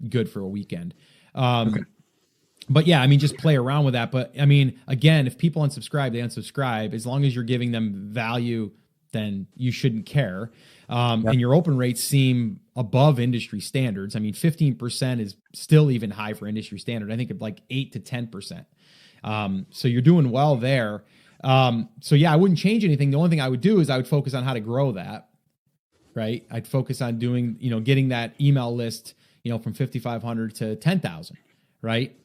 good for a weekend. But yeah, I mean, just play around with that. But I mean, again, if people unsubscribe, they unsubscribe. As long as you're giving them value, then you shouldn't care. And your open rates seem above industry standards. I mean, 15% is still even high for industry standard. I think it's like 8 to 10%. So you're doing well there. So yeah, I wouldn't change anything. The only thing I would do is I would focus on how to grow that, right? I'd focus on doing, getting that email list, from 5,500 to 10,000, right?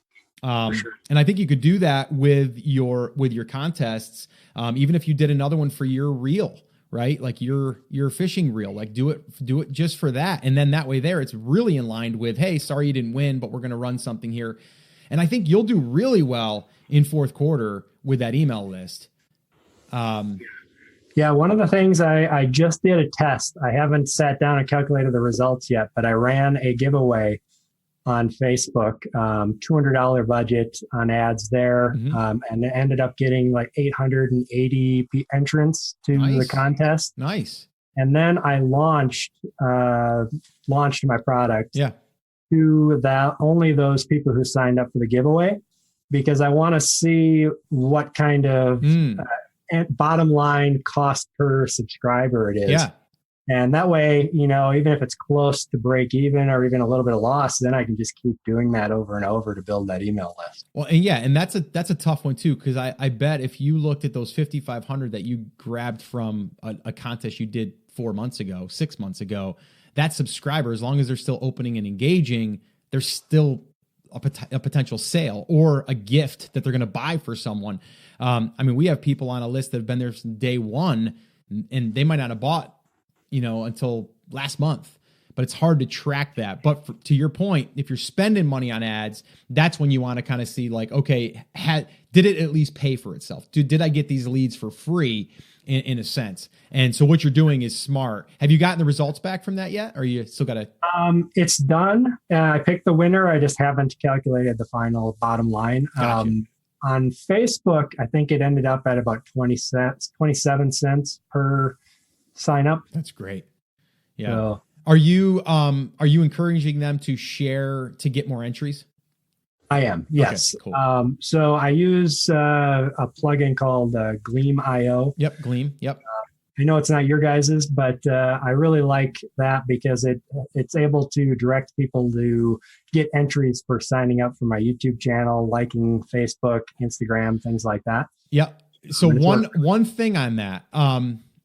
Sure. And I think you could do that with your contests. Even if you did another one for your reel, right? Like your fishing reel, like do it just for that. And then that way there, it's really in line with, hey, sorry you didn't win, but we're going to run something here. And I think you'll do really well in fourth quarter with that email list. Yeah, one of the things I just did a test. I haven't sat down and calculated the results yet, but I ran a giveaway on Facebook, $200 budget on ads there, and it ended up getting like 880 entrants to the contest. Nice. And then I launched my product to only those people who signed up for the giveaway, because I want to see what kind of bottom line cost per subscriber it is. Yeah. And that way, even if it's close to break even or even a little bit of loss, then I can just keep doing that over and over to build that email list. Well, and that's a tough one too, because I bet if you looked at those 5,500 that you grabbed from a contest you did 4 months ago, 6 months ago, that subscriber, as long as they're still opening and engaging, there's still a potential sale or a gift that they're going to buy for someone. I mean, we have people on a list that have been there since day one, and they might not have bought, until last month, but it's hard to track that. But to your point, if you're spending money on ads, that's when you want to kind of see like, okay, did it at least pay for itself? Did I get these leads for free in a sense? And so what you're doing is smart. Have you gotten the results back from that yet? Or you still got to? It's done. I picked the winner. I just haven't calculated the final bottom line. Gotcha. On Facebook, I think it ended up at about 27 cents per sign up. That's great. Yeah. So, are you encouraging them to share to get more entries? I am. Yes. Okay, cool. So I use a plugin called Gleam.io. Yep. Gleam. Yep. I know it's not your guys's, but I really like that because it's able to direct people to get entries for signing up for my YouTube channel, liking Facebook, Instagram, things like that. Yep. So one thing on that,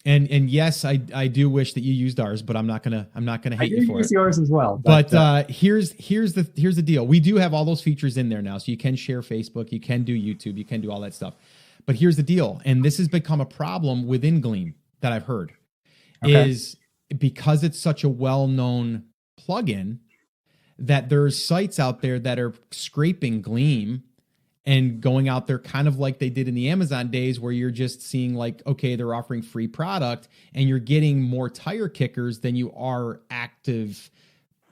and yes, I do wish that you used ours, but I'm not gonna hate you for it. I use yours as well. But here's the deal. We do have all those features in there now, so you can share Facebook, you can do YouTube, you can do all that stuff. But here's the deal, and this has become a problem within Gleam that I've heard, is because it's such a well-known plugin that there's sites out there that are scraping Gleam and going out there kind of like they did in the Amazon days, where you're just seeing like, okay, they're offering free product and you're getting more tire kickers than you are active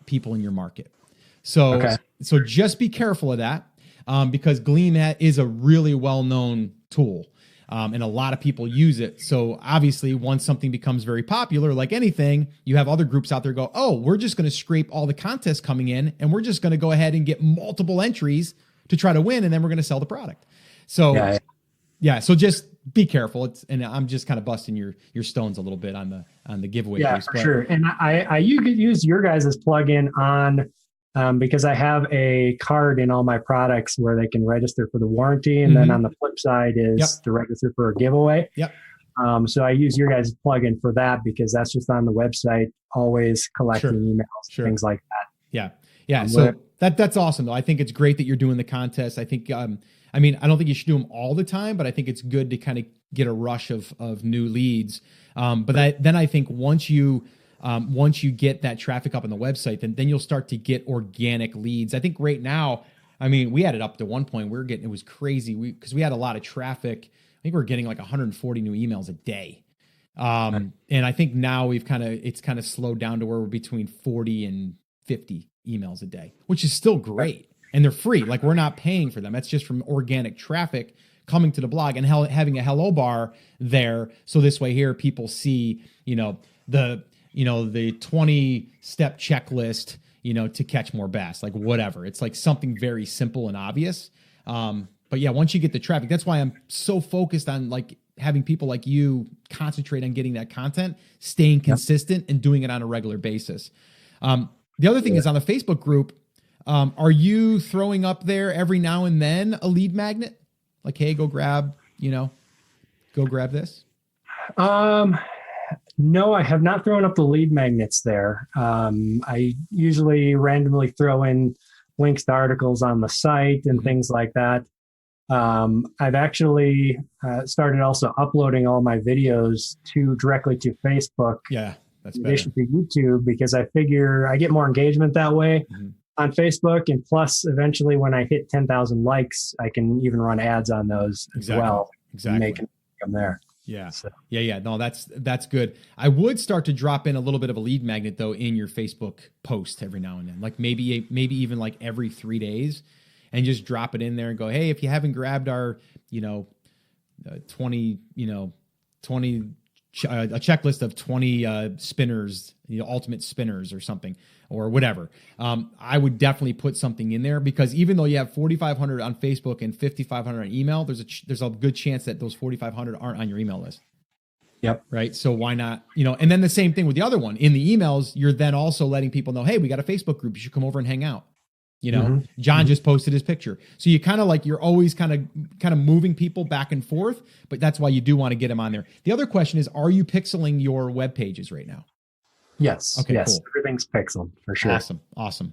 people in your market. So, so just be careful of that, because Gleam is a really well-known tool. And a lot of people use it. So obviously once something becomes very popular, like anything, you have other groups out there go, oh, we're just going to scrape all the contests coming in and we're just going to go ahead and get multiple entries to try to win. And then we're going to sell the product. So yeah. So just be careful. And I'm just kind of busting your stones a little bit on the giveaway. Yeah, piece, for sure. And I use your guys' plugin on, because I have a card in all my products where they can register for the warranty. And then on the flip side is to register for a giveaway. So I use your guys' plugin for that, because that's just on the website, always collecting emails, things like that. Yeah. So that's awesome though. I think it's great that you're doing the contest. I think, I mean, I don't think you should do them all the time, but I think it's good to kind of get a rush of new leads. But then I think once you get that traffic up on the website, then you'll start to get organic leads. I think right now, I mean, we had it up to one point, it was crazy. Because we had a lot of traffic. I think we're getting like 140 new emails a day. And I think now it's kind of slowed down to where we're between 40 and 50 emails a day, which is still great. And they're free. Like, we're not paying for them. That's just from organic traffic coming to the blog and having a hello bar there. So this way here, people see, the 20-step checklist, to catch more bass, like whatever. It's like something very simple and obvious. But yeah, once you get the traffic, that's why I'm so focused on like having people like you concentrate on getting that content, staying consistent and doing it on a regular basis. The other thing is on the Facebook group, are you throwing up there every now and then a lead magnet? Like, hey, go grab this? No, I have not thrown up the lead magnets there. I usually randomly throw in links to articles on the site and things like that. I've actually started also uploading all my videos directly to Facebook. Yeah, that's in addition to YouTube, because I figure I get more engagement that way on Facebook. And plus, eventually when I hit 10,000 likes, I can even run ads on those as well. Exactly. Making them there. Yeah. So. Yeah. No, that's good. I would start to drop in a little bit of a lead magnet though in your Facebook post every now and then, like maybe even like every 3 days, and just drop it in there and go, hey, if you haven't grabbed our, 20 a checklist of 20 spinners, ultimate spinners or something or whatever. I would definitely put something in there, because even though you have 4,500 on Facebook and 5,500 on email, there's a good chance that those 4,500 aren't on your email list. Yep. Right. So why not, and then the same thing with the other one in the emails, you're then also letting people know, hey, we got a Facebook group. You should come over and hang out. John just posted his picture. So you kind of like, you're always kind of moving people back and forth, but that's why you do want to get them on there. The other question is, are you pixeling your web pages right now? Yes. Okay. Yes. Cool. Everything's pixeled for sure. Awesome.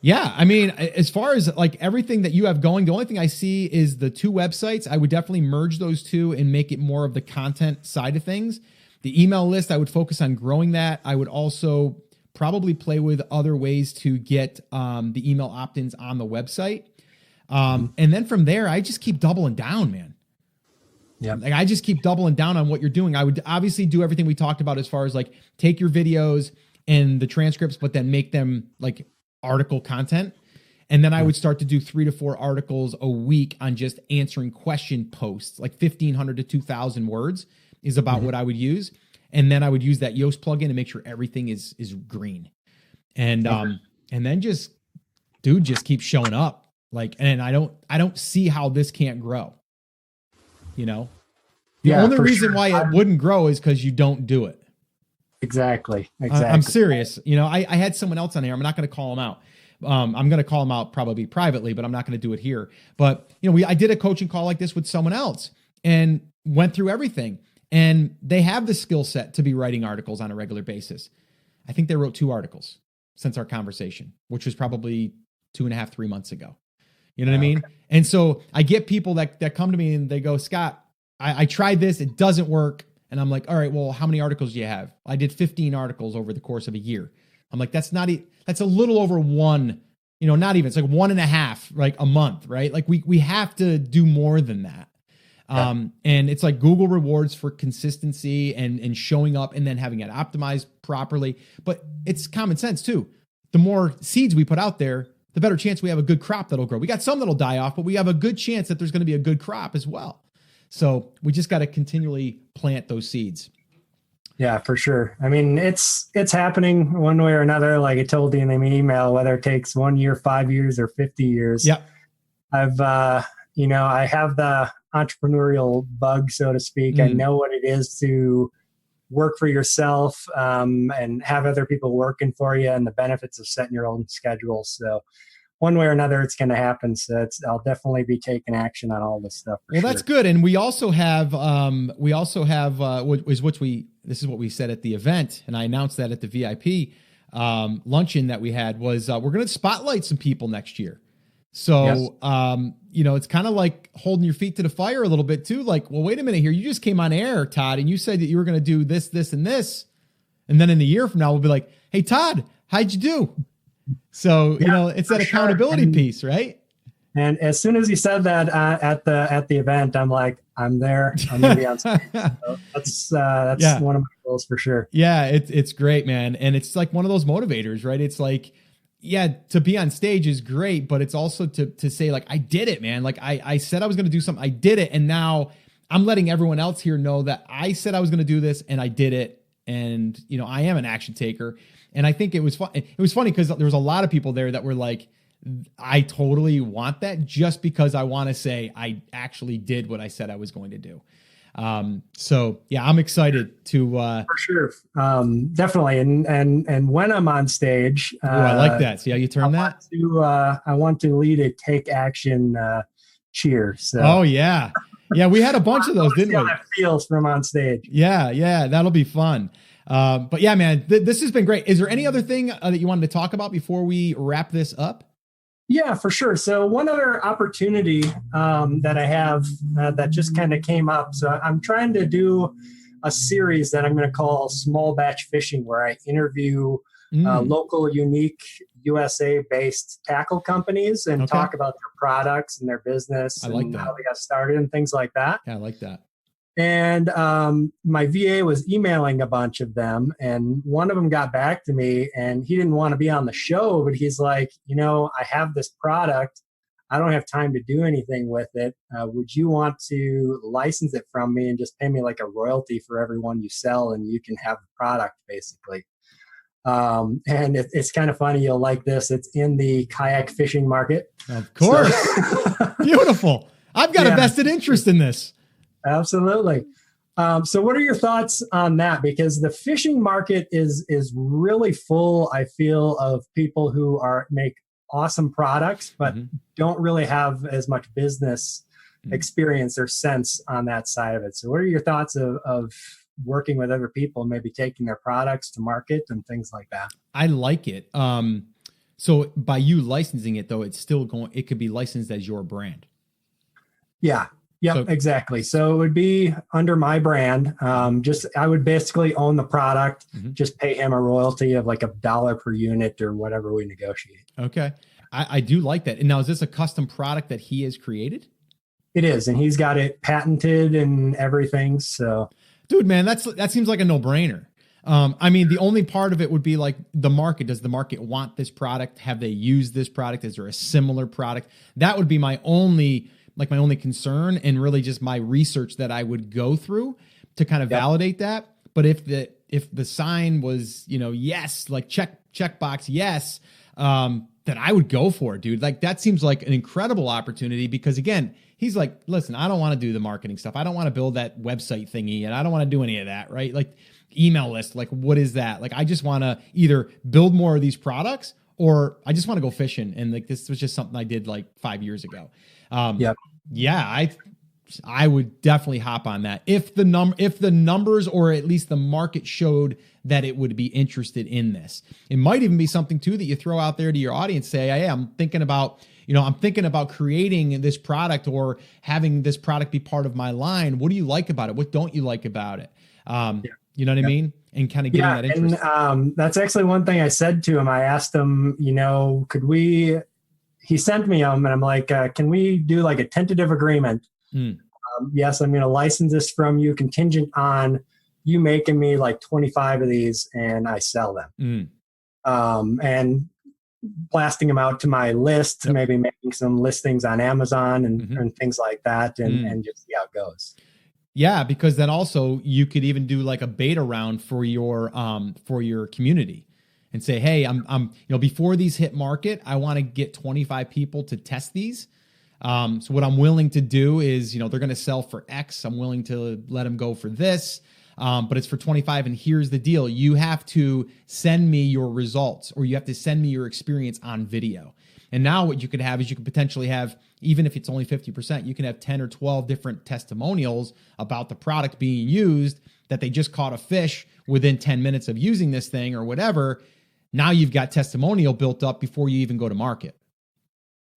Yeah. I mean, as far as like everything that you have going, the only thing I see is the two websites. I would definitely merge those two and make it more of the content side of things. The email list, I would focus on growing that. I would also probably play with other ways to get the email opt-ins on the website. And then from there, I just keep doubling down, man. Yeah. Like I just keep doubling down on what you're doing. I would obviously do everything we talked about as far as like take your videos and the transcripts, but then make them like article content. And then I would start to do 3 to 4 articles a week on just answering question posts, like 1,500 to 2,000 words is about what I would use. And then I would use that Yoast plugin and make sure everything is green. And then just keep showing up. Like, and I don't see how this can't grow. The only reason why it wouldn't grow is because you don't do it. Exactly. I'm serious. I had someone else on here. I'm not going to call him out. I'm going to call him out probably privately, but I'm not going to do it here. But, I did a coaching call like this with someone else and went through everything. And they have the skill set to be writing articles on a regular basis. I think they wrote 2 articles since our conversation, which was probably 2.5, 3 months ago. You know what I mean? Okay. And so I get people that come to me and they go, Scott, I tried this. It doesn't work. And I'm like, all right, well, how many articles do you have? I did 15 articles over the course of a year. I'm like, that's a little over 1 not even, it's like 1.5, like a month, right? Like we have to do more than that. And it's like Google rewards for consistency and showing up and then having it optimized properly. But it's common sense too. The more seeds we put out there, the better chance we have a good crop that'll grow. We got some that'll die off, but we have a good chance that there's going to be a good crop as well. So we just got to continually plant those seeds. Yeah, for sure. I mean, it's happening one way or another. Like I told you in the email, whether it takes 1 year, 5 years, or 50 years. Yeah. I have the entrepreneurial bug, so to speak. I know what it is to work for yourself and have other people working for you, and the benefits of setting your own schedule. So one way or another, it's going to happen. So I'll definitely be taking action on all this stuff. Well, that's good. And we also have this is what we said at the event, and I announced that at the VIP luncheon that we had was we're going to spotlight some people next year. So, yes. It's kind of like holding your feet to the fire a little bit too. Like, well, wait a minute here. You just came on air, Todd, and you said that you were going to do this, this, and this. And then in a year from now, we'll be like, hey, Todd, how'd you do? So, it's that accountability piece, right? And as soon as he said that at the event, I'm like, I'm there. I'm going to be on stage. So that's one of my goals for sure. Yeah, it's great, man. And it's like one of those motivators, right? It's like, yeah, to be on stage is great, but it's also to say like, I did it, man. Like I said I was going to do something. I did it. And now I'm letting everyone else here know that I said I was going to do this and I did it. And, I am an action taker. And I think it was fun. It was funny because there was a lot of people there that were like, I totally want that, just because I want to say I actually did what I said I was going to do. So yeah, I'm excited to, for sure. Definitely. And when I'm on stage, I like that. See how you turn that? I want to lead a take action, cheer. So. Oh yeah. Yeah. We had a bunch of those, didn't we? How that feels from on stage. Yeah. Yeah. That'll be fun. But yeah, man, this has been great. Is there any other thing that you wanted to talk about before we wrap this up? Yeah, for sure. So one other opportunity that I have that just kind of came up. So I'm trying to do a series that I'm going to call Small Batch Fishing, where I interview local, unique, USA-based tackle companies and talk about their products and their business and how they got started and things like that. Yeah, I like that. And my VA was emailing a bunch of them, and one of them got back to me, and he didn't want to be on the show, but he's like, I have this product. I don't have time to do anything with it. Would you want to license it from me and just pay me like a royalty for every one you sell, and you can have the product basically? And it's kind of funny. You'll like this. It's in the kayak fishing market. Of course. So, beautiful. I've got a vested interest in this. Absolutely. So what are your thoughts on that? Because the fishing market is really full, I feel, of people who make awesome products, but don't really have as much business experience or sense on that side of it. So what are your thoughts of working with other people, maybe taking their products to market and things like that? I like it. So by you licensing it though, it could be licensed as your brand. Yeah. Yep, exactly. So it would be under my brand. I would basically own the product, just pay him a royalty of like $1 per unit or whatever we negotiate. Okay. I do like that. And now, is this a custom product that he has created? It is. And he's got it patented and everything. So, dude, man, that seems like a no-brainer. I mean, the only part of it would be like the market. Does the market want this product? Have they used this product? Is there a similar product? That would be my only concern, and really just my research that I would go through to kind of validate that. But if the sign was, yes, like checkbox, yes, then I would go for it, dude. Like that seems like an incredible opportunity, because again, he's like, listen, I don't want to do the marketing stuff. I don't want to build that website thingy, and I don't want to do any of that, right? Like email list, like what is that? Like I just want to either build more of these products, or I just want to go fishing. And like this was just something I did like 5 years ago. Yeah, I would definitely hop on that if the numbers, or at least the market, showed that it would be interested in this. It might even be something too that you throw out there to your audience. Say, hey, I'm thinking about creating this product or having this product be part of my line. What do you like about it? What don't you like about it? You know what I mean? And kind of getting that interest. And that's actually one thing I said to him. I asked him, could we he sent me them, and I'm like, can we do like a tentative agreement? Yes, I'm going to license this from you contingent on you making me like 25 of these and I sell them. And blasting them out to my list, maybe making some listings on Amazon and things like that, and just see how it goes. Yeah, because then also you could even do like a beta round for your community and say, hey, I'm before these hit market, I want to get 25 people to test these. So what I'm willing to do is, they're going to sell for X. I'm willing to let them go for this. But it's for 25. And here's the deal. You have to send me your results, or you have to send me your experience on video. And now what you could have is you could potentially have, even if it's only 50%, you can have 10 or 12 different testimonials about the product being used, that they just caught a fish within 10 minutes of using this thing or whatever. Now you've got testimonial built up before you even go to market.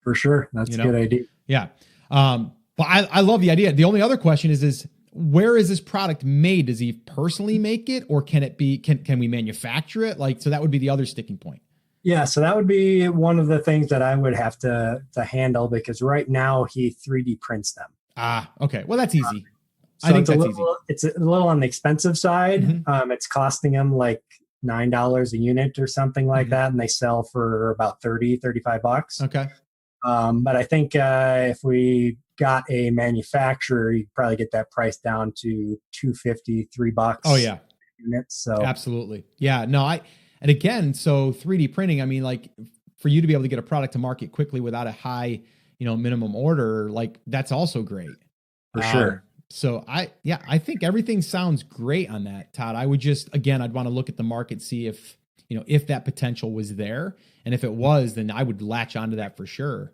For sure. That's a good idea. Yeah. But I love the idea. The only other question is where is this product made? Does he personally make it, or can it be, can we manufacture it? So that would be the other sticking point. Yeah. So that would be one of the things that I would have to handle, because right now he 3D prints them. Okay. Well, that's easy. So I think it's a little on the expensive side. It's costing him like $9 a unit or something like that. And they sell for about $35. Okay. But I think if we got a manufacturer, you'd probably get that price down to $2.50, $3. Oh yeah. Units. So absolutely. Yeah. No, and again, so 3D printing, I mean, like for you to be able to get a product to market quickly without a high, minimum order, like that's also great. For sure. So I think everything sounds great on that, Todd. I would I'd want to look at the market, see if that potential was there. And if it was, then I would latch onto that for sure.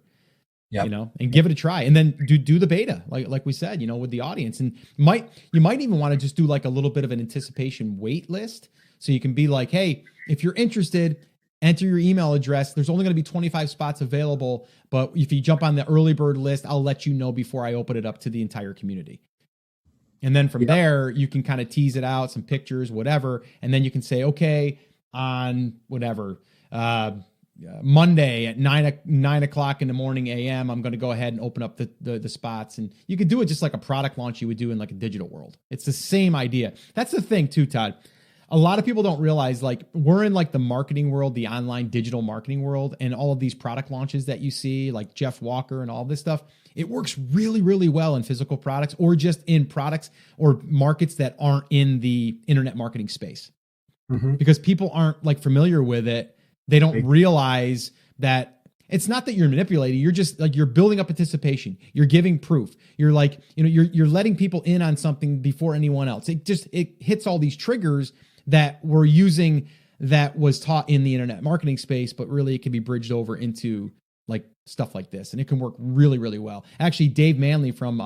Yeah. And give it a try, and then do the beta, like we said, with the audience. And you might even want to just do like a little bit of an anticipation wait list. So you can be like, hey, if you're interested, enter your email address. There's only going to be 25 spots available, but if you jump on the early bird list, I'll let you know before I open it up to the entire community. And then from there, you can kind of tease it out, some pictures, whatever. And then you can say, okay, on whatever, Monday at 9 o'clock in the morning AM, I'm going to go ahead and open up the spots. And you could do it just like a product launch you would do in like a digital world. It's the same idea. That's the thing too, Todd. A lot of people don't realize, like, we're in like the marketing world, the online digital marketing world, and all of these product launches that you see, like Jeff Walker and all this stuff. It works really, really well in physical products, or just in products or markets that aren't in the internet marketing space, because people aren't like familiar with it. They don't realize that it's not that you're manipulating. You're just like, you're building up anticipation. You're giving proof. You're like, you're letting people in on something before anyone else. It hits all these triggers that we're using that was taught in the internet marketing space, but really it can be bridged over into like stuff like this. And it can work really, really well. Actually, Dave Manley from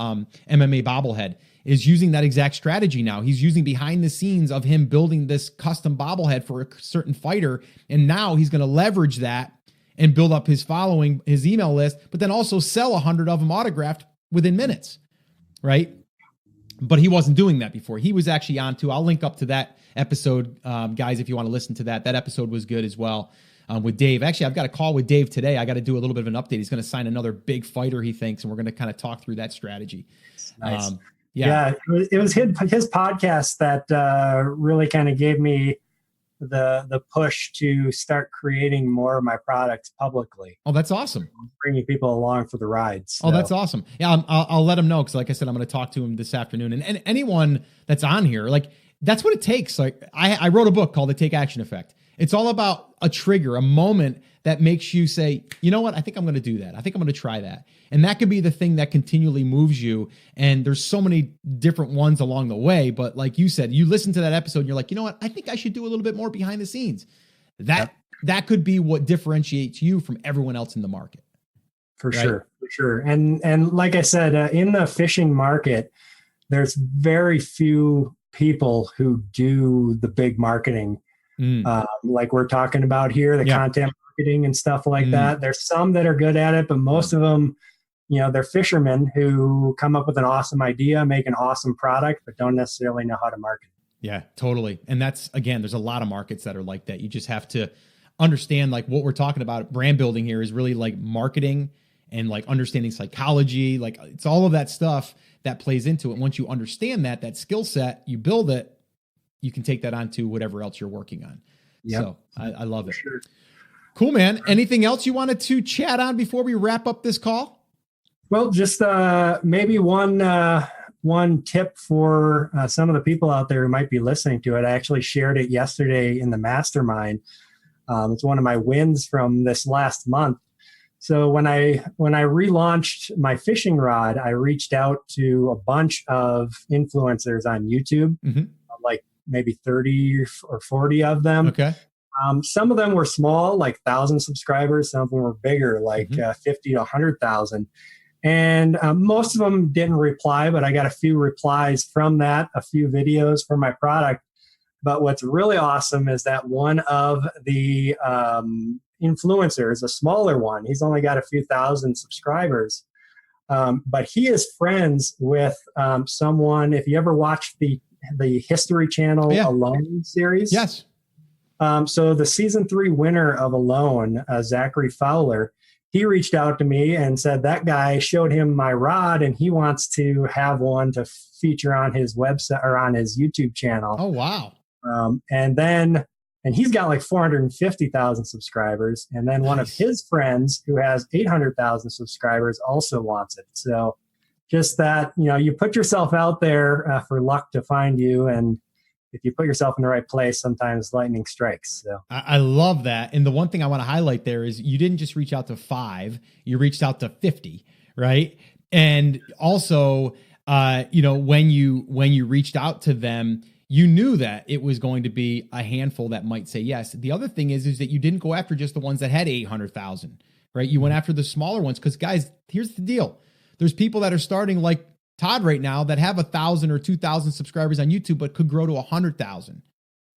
MMA Bobblehead is using that exact strategy now. He's using behind the scenes of him building this custom bobblehead for a certain fighter. And now he's going to leverage that and build up his following, his email list, but then also sell 100 of them autographed within minutes, right? But he wasn't doing that before. He was actually on to, I'll link up to that episode, guys, if you want to listen to that. That episode was good as well with Dave. Actually, I've got a call with Dave today. I got to do a little bit of an update. He's going to sign another big fighter, he thinks, and we're going to kind of talk through that strategy. Nice. Yeah, it was his podcast that really kind of gave me the push to start creating more of my products publicly. Oh, that's awesome. Bringing people along for the ride. So. Oh, that's awesome. Yeah, I'll let him know, because like I said, I'm going to talk to him this afternoon. And anyone that's on here, like, that's what it takes. Like I wrote a book called The Take Action Effect. It's all about a trigger, a moment that makes you say, you know what? I think I'm going to do that. I think I'm going to try that. And that could be the thing that continually moves you. And there's so many different ones along the way. But like you said, you listen to that episode and you're like, you know what? I think I should do a little bit more behind the scenes. That could be what differentiates you from everyone else in the market. For sure. And like I said, in the fishing market, there's very few people who do the big marketing, like we're talking about here, the content marketing and stuff like that. There's some that are good at it, but most of them, they're fishermen who come up with an awesome idea, make an awesome product, but don't necessarily know how to market it. Yeah, totally. And that's, again, there's a lot of markets that are like that. You just have to understand like what we're talking about, brand building here is really like marketing and like understanding psychology. Like it's all of that stuff that plays into it. Once you understand that skill set, you build it, you can take that on to whatever else you're working on. Yep. So I love it. Sure. Cool, man. Anything else you wanted to chat on before we wrap up this call? Well, just maybe one tip for some of the people out there who might be listening to it. I actually shared it yesterday in the mastermind. It's one of my wins from this last month. So when I relaunched my fishing rod, I reached out to a bunch of influencers on YouTube, like maybe 30 or 40 of them. Okay. Some of them were small, like 1,000 subscribers. Some of them were bigger, like 50 to 100,000. And most of them didn't reply, but I got a few replies from that, a few videos from my product. But what's really awesome is that one of the influencers, a smaller one, he's only got a few thousand subscribers, but he is friends with someone. If you ever watched the History Channel Alone series. Yes. So the season 3 winner of Alone, Zachary Fowler, he reached out to me and said that guy showed him my rod and he wants to have one to feature on his website or on his YouTube channel. Oh, wow. And he's got like 450,000 subscribers. And then one of his friends who has 800,000 subscribers also wants it. So just that, you put yourself out there for luck to find you. And if you put yourself in the right place, sometimes lightning strikes. So I love that. And the one thing I want to highlight there is you didn't just reach out to 5, you reached out to 50, right? And also, when you reached out to them, you knew that it was going to be a handful that might say yes. The other thing is that you didn't go after just the ones that had 800,000, right? You went after the smaller ones because, guys, here's the deal. There's people that are starting like Todd right now that have 1,000 or 2,000 subscribers on YouTube, but could grow to 100,000.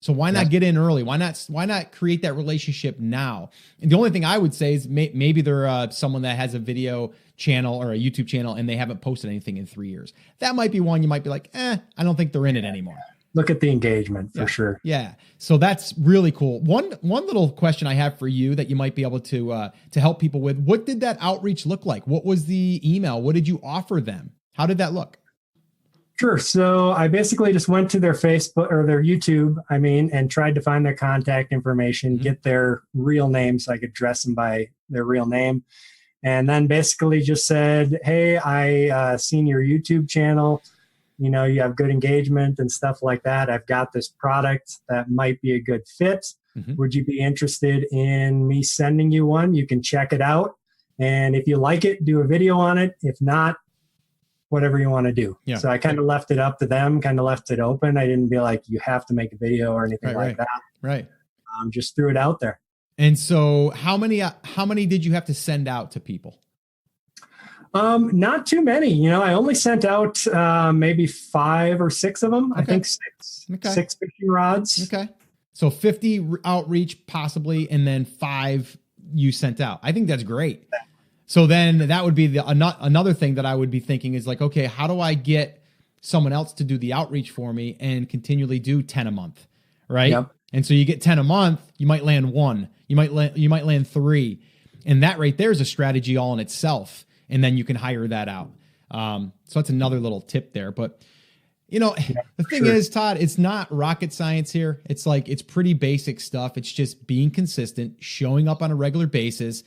So why not get in early? Why not create that relationship now? And the only thing I would say is maybe they're someone that has a video channel or a YouTube channel and they haven't posted anything in 3 years. That might be one you might be like, I don't think they're in it anymore. Look at the engagement for sure. Yeah. So that's really cool. One little question I have for you that you might be able to help people with. What did that outreach look like? What was the email? What did you offer them? How did that look? Sure. So I basically just went to their Facebook or their YouTube, and tried to find their contact information, get their real name so I could address them by their real name. And then basically just said, hey, I seen your YouTube channel. You have good engagement and stuff like that. I've got this product that might be a good fit. Would you be interested in me sending you one? You can check it out. And if you like it, do a video on it. If not, whatever you want to do. Yeah. So I kind of left it up to them, kind of left it open. I didn't be like, you have to make a video or anything like that. Right. Just threw it out there. And so how many did you have to send out to people? Not too many. I only sent out maybe 5 or 6 of them. Okay. I think 6. Okay. 6 fishing rods. Okay. So 50 outreach possibly, and then 5 you sent out. I think that's great. So then that would be another thing that I would be thinking is like, okay, how do I get someone else to do the outreach for me and continually do 10 a month, right? Yep. And so you get 10 a month, you might land 1, you might land 3, and that right there is a strategy all in itself. And then you can hire that out. So that's another little tip there. But, the thing is, Todd, it's not rocket science here. It's like, it's pretty basic stuff. It's just being consistent, showing up on a regular basis,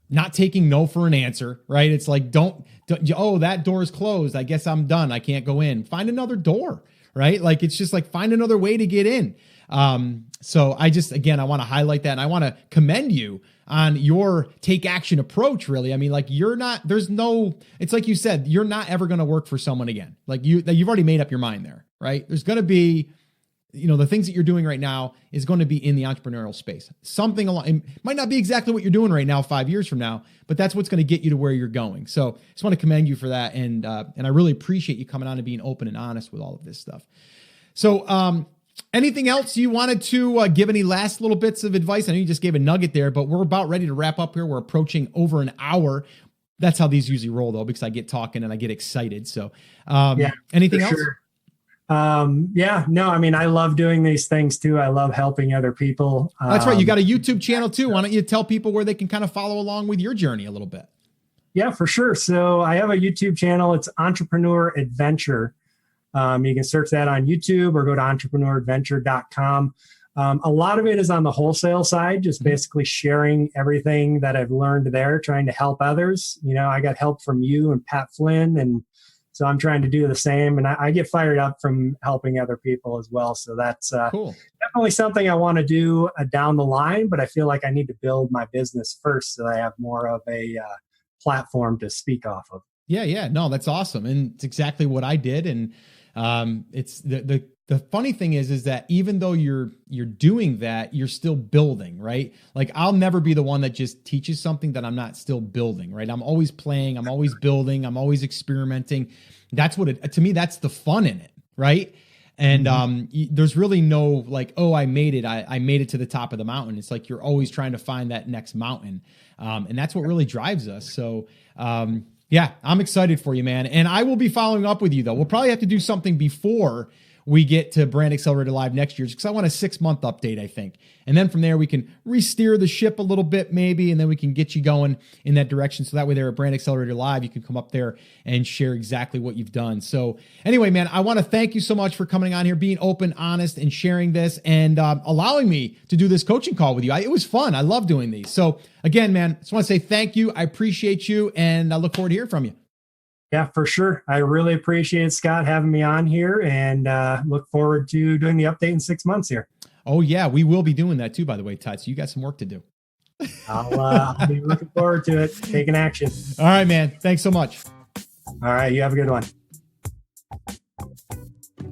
not taking no for an answer, right? It's like, don't that door is closed. I guess I'm done. I can't go in. Find another door, right? Like, it's just like, find another way to get in. So I want to highlight that. And I want to commend you on your take action approach, really. It's like you said, you're not ever going to work for someone again. Like you've already made up your mind there, right? There's going to be, the things that you're doing right now is going to be in the entrepreneurial space. Something along, it might not be exactly what you're doing right now 5 years from now, but that's what's going to get you to where you're going. So just want to commend you for that. And I really appreciate you coming on and being open and honest with all of this stuff. So, anything else you wanted to give any last little bits of advice? I know you just gave a nugget there, but we're about ready to wrap up here. We're approaching over an hour. That's how these usually roll, though, because I get talking and I get excited. So anything else? Sure. Yeah, no, I mean, I love doing these things too. I love helping other people. That's right. You got a YouTube channel too. Why don't you tell people where they can kind of follow along with your journey a little bit? Yeah, for sure. So I have a YouTube channel. It's Entrepreneur Adventure. You can search that on YouTube or go to entrepreneuradventure.com. A lot of it is on the wholesale side, just basically sharing everything that I've learned there, trying to help others. I got help from you and Pat Flynn, and so I'm trying to do the same. And I get fired up from helping other people as well. So that's cool. Definitely something I want to do down the line, but I feel like I need to build my business first so that I have more of a platform to speak off of. Yeah. No, that's awesome. And it's exactly what I did. And it's the funny thing is that even though you're doing that, you're still building, right? Like I'll never be the one that just teaches something that I'm not still building, right? I'm always playing, I'm always building, I'm always experimenting. That's what to me, that's the fun in it, right? And there's really no like, oh, I made it. I made it to the top of the mountain. It's like you're always trying to find that next mountain. And that's what really drives us. So yeah, I'm excited for you, man. And I will be following up with you though. We'll probably have to do something before we get to Brand Accelerator Live next year, because I want a 6-month update, I think. And then from there, we can re-steer the ship a little bit maybe, and then we can get you going in that direction. So that way there at Brand Accelerator Live, you can come up there and share exactly what you've done. So anyway, man, I want to thank you so much for coming on here, being open, honest, and sharing this, and allowing me to do this coaching call with you. It was fun. I love doing these. So again, man, I just want to say thank you. I appreciate you, and I look forward to hearing from you. Yeah, for sure. I really appreciate Scott having me on here, and look forward to doing the update in 6 months here. Oh yeah, we will be doing that too, by the way, Todd. So you got some work to do. I'll be looking forward to it, taking action. All right, man. Thanks so much. All right. You have a good one.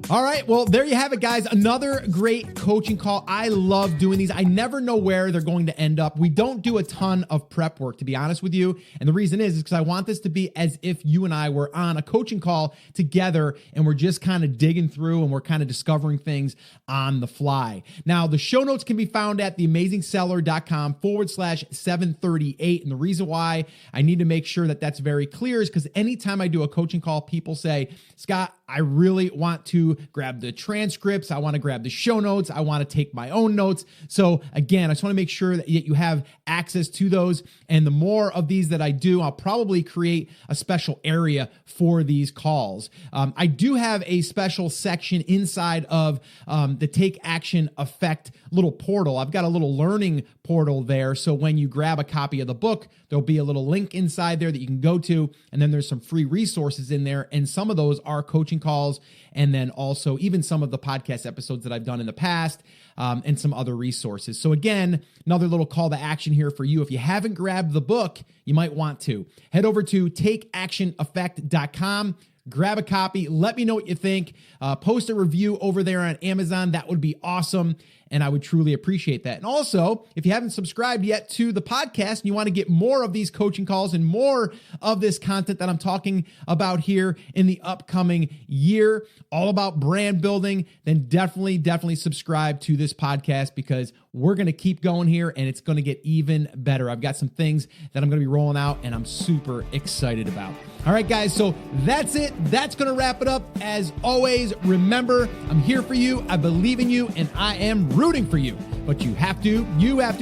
All right. Well, there you have it, guys. Another great coaching call. I love doing these. I never know where they're going to end up. We don't do a ton of prep work, to be honest with you. And the reason is because I want this to be as if you and I were on a coaching call together and we're just kind of digging through and we're kind of discovering things on the fly. Now, the show notes can be found at theamazingseller.com/738. And the reason why I need to make sure that that's very clear is because anytime I do a coaching call, people say, Scott, I really want to grab the transcripts. I want to grab the show notes. I want to take my own notes. So again, I just want to make sure that you have access to those. And the more of these that I do, I'll probably create a special area for these calls. I do have a special section inside of the Take Action Effect little portal. I've got a little learning portal there. So when you grab a copy of the book, there'll be a little link inside there that you can go to. And then there's some free resources in there. And some of those are coaching calls. And then also even some of the podcast episodes that I've done in the past, and some other resources. So again, another little call to action here for you. If you haven't grabbed the book, you might want to head over to takeactioneffect.com. Grab a copy. Let me know what you think. Post a review over there on Amazon. That would be awesome. And I would truly appreciate that. And also, if you haven't subscribed yet to the podcast and you want to get more of these coaching calls and more of this content that I'm talking about here in the upcoming year, all about brand building, then definitely subscribe to this podcast, because we're going to keep going here and it's going to get even better. I've got some things that I'm going to be rolling out and I'm super excited about. All right, guys. So that's it. That's going to wrap it up. As always, remember, I'm here for you. I believe in you and I am rooting for you, but you have to,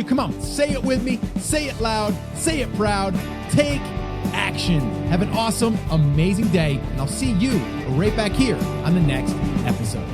come on, say it with me, say it loud, say it proud, take action. Have an awesome, amazing day. And I'll see you right back here on the next episode.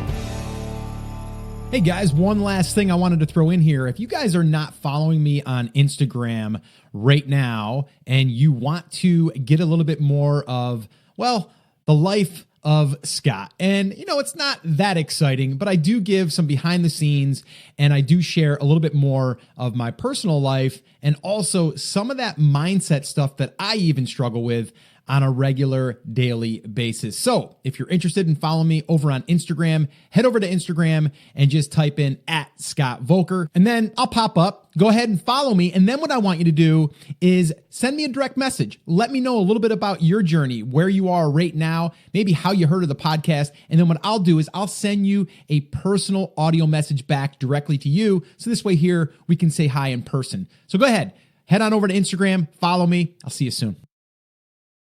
Hey guys, one last thing I wanted to throw in here. If you guys are not following me on Instagram right now and you want to get a little bit more of, well, the life of Scott. And, it's not that exciting, but I do give some behind the scenes and I do share a little bit more of my personal life and also some of that mindset stuff that I even struggle with on a regular daily basis. So if you're interested in following me over on Instagram, head over to Instagram and just type in @ScottVolker, and then I'll pop up. Go ahead and follow me. And then what I want you to do is send me a direct message. Let me know a little bit about your journey, where you are right now, maybe how you heard of the podcast. And then what I'll do is I'll send you a personal audio message back directly to you. So this way here, we can say hi in person. So go ahead, head on over to Instagram, follow me. I'll see you soon.